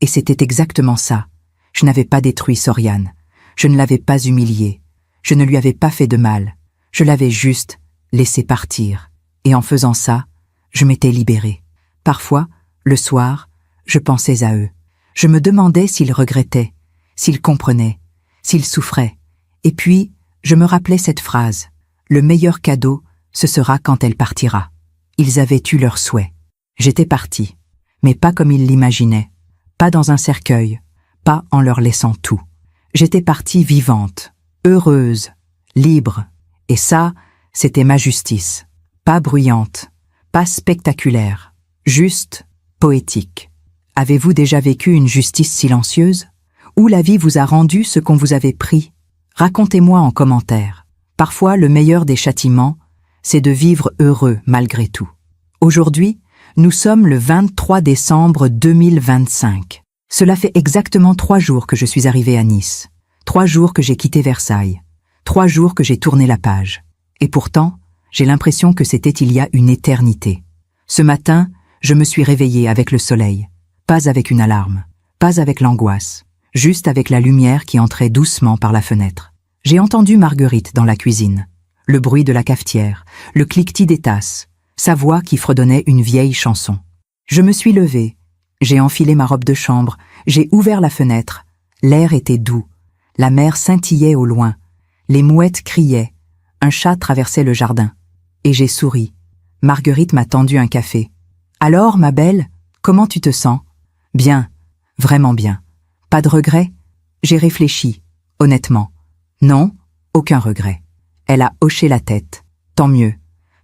Et c'était exactement ça. Je n'avais pas détruit Soriane. Je ne l'avais pas humiliée. Je ne lui avais pas fait de mal. Je l'avais juste laissé partir. Et en faisant ça, je m'étais libérée. Parfois, le soir, je pensais à eux. Je me demandais s'ils regrettaient, s'ils comprenaient, s'ils souffraient. Et puis, je me rappelais cette phrase. Le meilleur cadeau, ce sera quand elle partira. Ils avaient eu leur souhait. J'étais partie, mais pas comme ils l'imaginaient. Pas dans un cercueil, pas en leur laissant tout. J'étais partie vivante, heureuse, libre. Et ça, c'était ma justice. Pas bruyante, pas spectaculaire, juste poétique. Avez-vous déjà vécu une justice silencieuse? Ou la vie vous a rendu ce qu'on vous avait pris? Racontez-moi en commentaire. Parfois, le meilleur des châtiments, c'est de vivre heureux malgré tout. Aujourd'hui, nous sommes le 23 décembre 2025. Cela fait exactement 3 jours que je suis arrivée à Nice. 3 jours que j'ai quitté Versailles. 3 jours que j'ai tourné la page. Et pourtant, j'ai l'impression que c'était il y a une éternité. Ce matin, je me suis réveillée avec le soleil. Pas avec une alarme. Pas avec l'angoisse. Juste avec la lumière qui entrait doucement par la fenêtre. J'ai entendu Marguerite dans la cuisine. Le bruit de la cafetière, le cliquetis des tasses, sa voix qui fredonnait une vieille chanson. Je me suis levée. J'ai enfilé ma robe de chambre, j'ai ouvert la fenêtre. L'air était doux. La mer scintillait au loin. Les mouettes criaient. Un chat traversait le jardin. Et j'ai souri. Marguerite m'a tendu un café. « Alors, ma belle, comment tu te sens ?»« Bien, vraiment bien. Pas de regret ?» J'ai réfléchi, honnêtement. Non, aucun regret. Elle a hoché la tête. Tant mieux,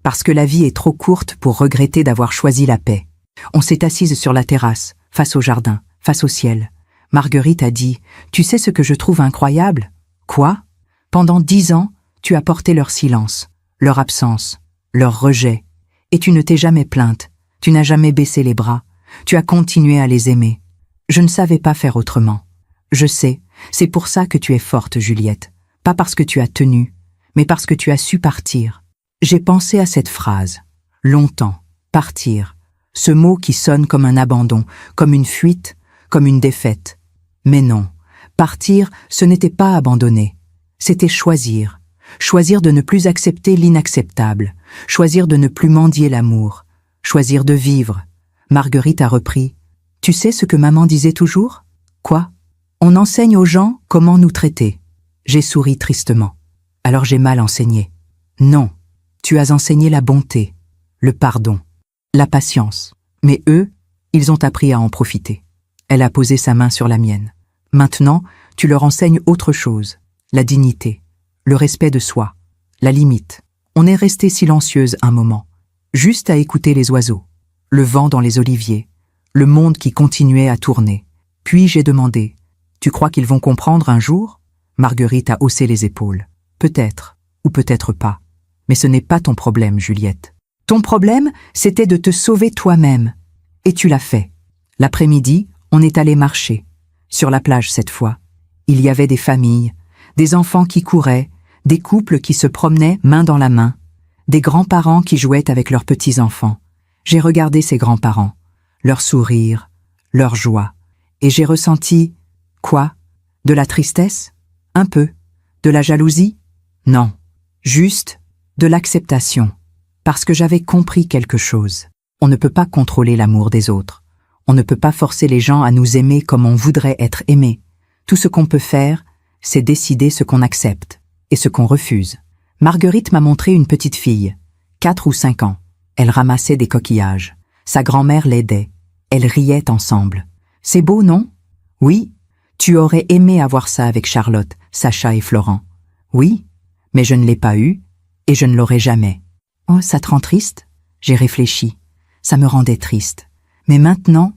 parce que la vie est trop courte pour regretter d'avoir choisi la paix. On s'est assise sur la terrasse, face au jardin, face au ciel. Marguerite a dit « Tu sais ce que je trouve incroyable ?»« Quoi ?» Pendant 10 ans, tu as porté leur silence, leur absence, leur rejet. Et tu ne t'es jamais plainte, tu n'as jamais baissé les bras, tu as continué à les aimer. Je ne savais pas faire autrement. Je sais, c'est pour ça que tu es forte, Juliette. Pas parce que tu as tenu, mais parce que tu as su partir. J'ai pensé à cette phrase. Longtemps, partir. Ce mot qui sonne comme un abandon, comme une fuite, comme une défaite. Mais non, partir, ce n'était pas abandonner. C'était choisir. Choisir de ne plus accepter l'inacceptable. Choisir de ne plus mendier l'amour. Choisir de vivre. Marguerite a repris. Tu sais ce que maman disait toujours? Quoi? On enseigne aux gens comment nous traiter. J'ai souri tristement. Alors j'ai mal enseigné. Non, tu as enseigné la bonté, le pardon, la patience. Mais eux, ils ont appris à en profiter. Elle a posé sa main sur la mienne. Maintenant, tu leur enseignes autre chose. La dignité, le respect de soi, la limite. On est resté silencieuse un moment, juste à écouter les oiseaux, le vent dans les oliviers, le monde qui continuait à tourner. Puis j'ai demandé, « Tu crois qu'ils vont comprendre un jour ?» Marguerite a haussé les épaules. Peut-être, ou peut-être pas. Mais ce n'est pas ton problème, Juliette. Ton problème, c'était de te sauver toi-même. Et tu l'as fait. L'après-midi, on est allé marcher. Sur la plage cette fois. Il y avait des familles, des enfants qui couraient, des couples qui se promenaient main dans la main, des grands-parents qui jouaient avec leurs petits-enfants. J'ai regardé ces grands-parents, leur sourire, leur joie. Et j'ai ressenti, quoi? De la tristesse? Un peu. De la jalousie? Non. Juste de l'acceptation. Parce que j'avais compris quelque chose. On ne peut pas contrôler l'amour des autres. On ne peut pas forcer les gens à nous aimer comme on voudrait être aimé. Tout ce qu'on peut faire, c'est décider ce qu'on accepte et ce qu'on refuse. Marguerite m'a montré une petite fille, 4 ou 5 ans. Elle ramassait des coquillages. Sa grand-mère l'aidait. Elles riaient ensemble. C'est beau, non? Oui. Tu aurais aimé avoir ça avec Charlotte, Sacha et Florent. Oui, mais je ne l'ai pas eu et je ne l'aurai jamais. Oh, ça te rend triste? J'ai réfléchi. Ça me rendait triste. Mais maintenant,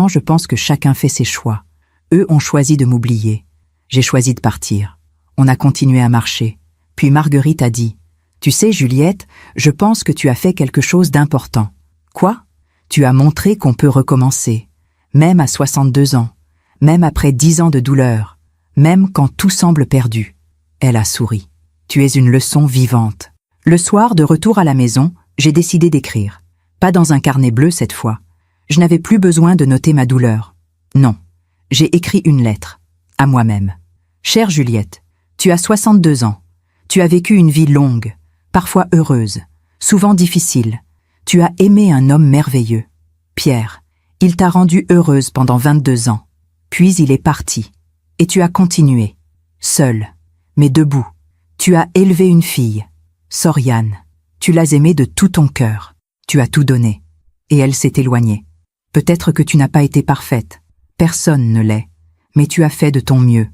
je pense que chacun fait ses choix. Eux ont choisi de m'oublier. J'ai choisi de partir. On a continué à marcher. Puis Marguerite a dit, « Tu sais, Juliette, je pense que tu as fait quelque chose d'important. » Quoi? Tu as montré qu'on peut recommencer, même à 62 ans, même après 10 ans de douleur, même quand tout semble perdu. Elle a souri. Tu es une leçon vivante. Le soir, de retour à la maison, j'ai décidé d'écrire. Pas dans un carnet bleu cette fois. Je n'avais plus besoin de noter ma douleur. Non, j'ai écrit une lettre, à moi-même. Chère Juliette, tu as 62 ans. Tu as vécu une vie longue, parfois heureuse, souvent difficile. Tu as aimé un homme merveilleux. Pierre, il t'a rendue heureuse pendant 22 ans. Puis il est parti. Et tu as continué. Seule, mais debout. Tu as élevé une fille. Soriane. Tu l'as aimée de tout ton cœur. Tu as tout donné. Et elle s'est éloignée. Peut-être que tu n'as pas été parfaite. Personne ne l'est. Mais tu as fait de ton mieux.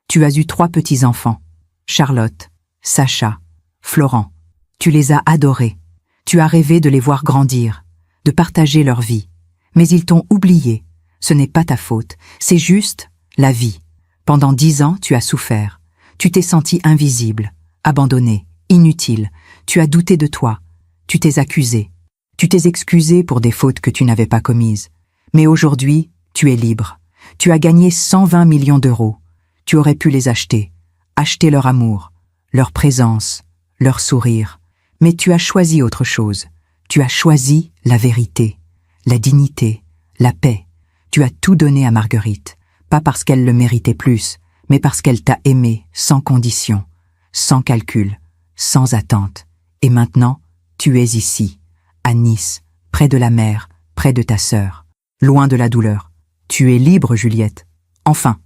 Tu as eu 3 petits-enfants. Charlotte, Sacha, Florent. Tu les as adorés. Tu as rêvé de les voir grandir, de partager leur vie. Mais ils t'ont oublié, Ce n'est pas ta faute, c'est juste la vie. Pendant 10 ans, tu as souffert. Tu t'es senti invisible, abandonné, inutile. Tu as douté de toi. Tu t'es accusé. Tu t'es excusé pour des fautes que tu n'avais pas commises. Mais aujourd'hui, tu es libre. Tu as gagné 120 millions d'euros. Tu aurais pu les acheter. Acheter leur amour, leur présence, leur sourire. Mais tu as choisi autre chose. Tu as choisi la vérité, la dignité, la paix. Tu as tout donné à Marguerite, pas parce qu'elle le méritait plus, mais parce qu'elle t'a aimé sans condition, sans calcul, sans attente. Et maintenant, tu es ici, à Nice, près de la mer, près de ta sœur, loin de la douleur. Tu es libre, Juliette. Enfin,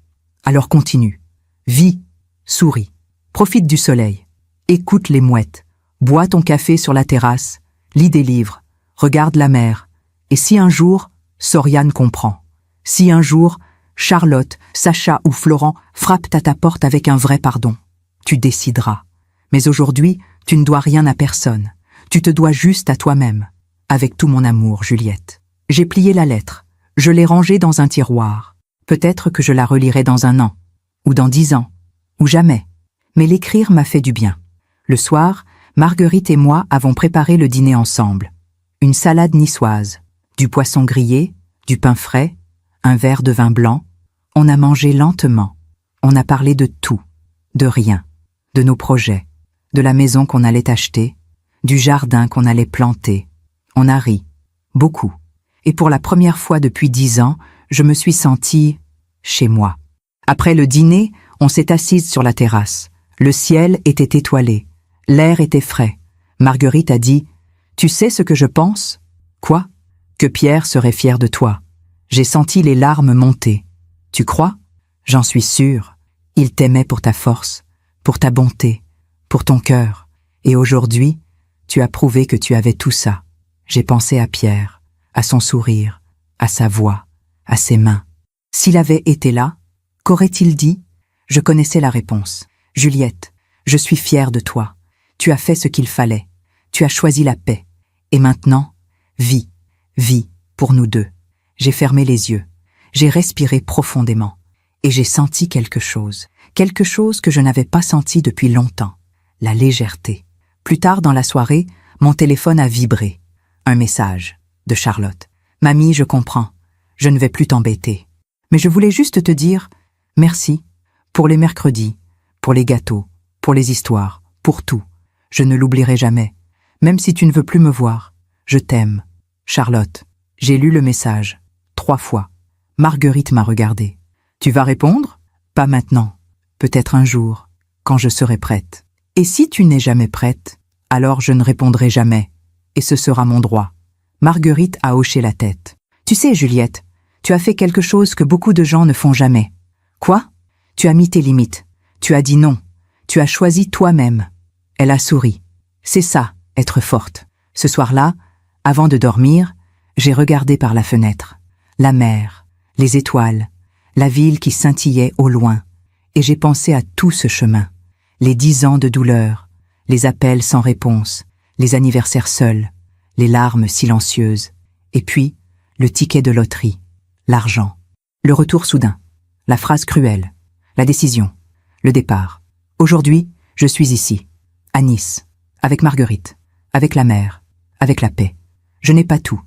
alors continue. Vis, souris, profite du soleil, écoute les mouettes, bois ton café sur la terrasse, lis des livres, regarde la mer. Et si un jour, Soriane comprend, si un jour, Charlotte, Sacha ou Florent frappent à ta porte avec un vrai pardon, tu décideras. Mais aujourd'hui, tu ne dois rien à personne. Tu te dois juste à toi-même. Avec tout mon amour, Juliette. J'ai plié la lettre. Je l'ai rangée dans un tiroir. Peut-être que je la relirai dans 1 an, ou dans 10 ans, ou jamais. Mais l'écrire m'a fait du bien. Le soir, Marguerite et moi avons préparé le dîner ensemble. Une salade niçoise, du poisson grillé, du pain frais, un verre de vin blanc. On a mangé lentement. On a parlé de tout, de rien, de nos projets, de la maison qu'on allait acheter, du jardin qu'on allait planter. On a ri, beaucoup. Et pour la première fois depuis 10 ans, je me suis sentie chez moi. Après le dîner, on s'est assise sur la terrasse. Le ciel était étoilé. L'air était frais. Marguerite a dit « Tu sais ce que je pense ?»« Quoi ?»« Que Pierre serait fier de toi. » J'ai senti les larmes monter. « Tu crois ?»« J'en suis sûre. Il t'aimait pour ta force, pour ta bonté, pour ton cœur. Et aujourd'hui, tu as prouvé que tu avais tout ça. J'ai pensé à Pierre, à son sourire, à sa voix, à ses mains. S'il avait été là, qu'aurait-il dit ? Je connaissais la réponse. « Juliette, je suis fière de toi. Tu as fait ce qu'il fallait. Tu as choisi la paix. Et maintenant, vis, vis pour nous deux. » J'ai fermé les yeux. J'ai respiré profondément. Et j'ai senti quelque chose que je n'avais pas senti depuis longtemps. La légèreté. Plus tard dans la soirée, mon téléphone a vibré. Un message de Charlotte. « Mamie, je comprends. Je ne vais plus t'embêter. Mais je voulais juste te dire merci pour les mercredis, pour les gâteaux, pour les histoires, pour tout. Je ne l'oublierai jamais. Même si tu ne veux plus me voir. Je t'aime. Charlotte. » J'ai lu le message. 3 fois. Marguerite m'a regardé. « Tu vas répondre ? Pas maintenant. Peut-être un jour, quand je serai prête. Et si tu n'es jamais prête, alors je ne répondrai jamais. Et ce sera mon droit. » Marguerite a hoché la tête. « Tu sais, Juliette, tu as fait quelque chose que beaucoup de gens ne font jamais. »« Quoi ? » ?»« Tu as mis tes limites. Tu as dit non. Tu as choisi toi-même. » Elle a souri. « C'est ça, être forte. » Ce soir-là, avant de dormir, j'ai regardé par la fenêtre. La mer, les étoiles, la ville qui scintillait au loin. Et j'ai pensé à tout ce chemin. Les 10 ans de douleur, les appels sans réponse, les anniversaires seuls, les larmes silencieuses. Et puis, le ticket de loterie, l'argent, le retour soudain, la phrase cruelle, la décision, le départ. Aujourd'hui, je suis ici, à Nice, avec Marguerite, avec la mer, avec la paix. Je n'ai pas tout.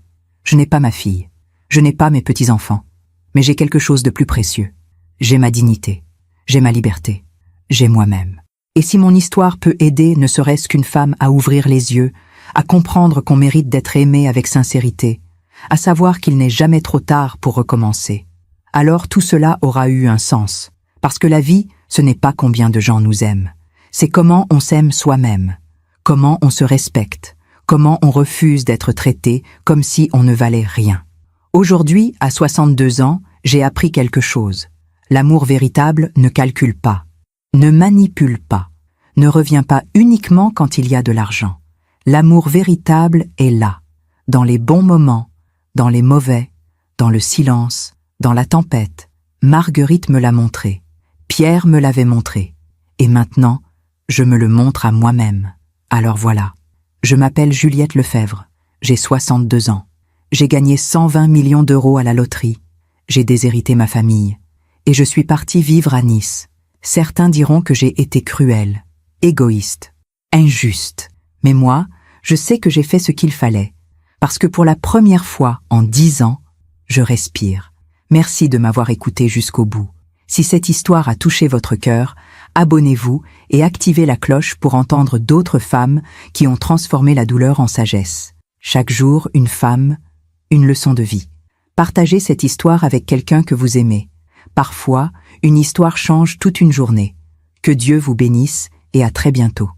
Je n'ai pas ma fille. Je n'ai pas mes petits-enfants. Mais j'ai quelque chose de plus précieux. J'ai ma dignité. J'ai ma liberté. J'ai moi-même. Et si mon histoire peut aider ne serait-ce qu'une femme à ouvrir les yeux, à comprendre qu'on mérite d'être aimé avec sincérité, à savoir qu'il n'est jamais trop tard pour recommencer, alors tout cela aura eu un sens. Parce que la vie, ce n'est pas combien de gens nous aiment. C'est comment on s'aime soi-même, comment on se respecte, comment on refuse d'être traité comme si on ne valait rien. Aujourd'hui, à 62 ans, j'ai appris quelque chose. L'amour véritable ne calcule pas, ne manipule pas, ne revient pas uniquement quand il y a de l'argent. L'amour véritable est là, dans les bons moments, dans les mauvais, dans le silence, dans la tempête. Marguerite me l'a montré, Pierre me l'avait montré, et maintenant, je me le montre à moi-même. Alors voilà, je m'appelle Juliette Lefebvre, j'ai 62 ans. J'ai gagné 120 millions d'euros à la loterie. j'ai déshérité ma famille, et je suis partie vivre à Nice. Certains diront que j'ai été cruelle, égoïste, injuste. Mais moi, je sais que j'ai fait ce qu'il fallait, parce que pour la première fois en 10 ans, je respire. Merci de m'avoir écouté jusqu'au bout. Si cette histoire a touché votre cœur, abonnez-vous et activez la cloche pour entendre d'autres femmes qui ont transformé la douleur en sagesse. Chaque jour, une femme, une leçon de vie. Partagez cette histoire avec quelqu'un que vous aimez. Parfois, une histoire change toute une journée. Que Dieu vous bénisse et à très bientôt.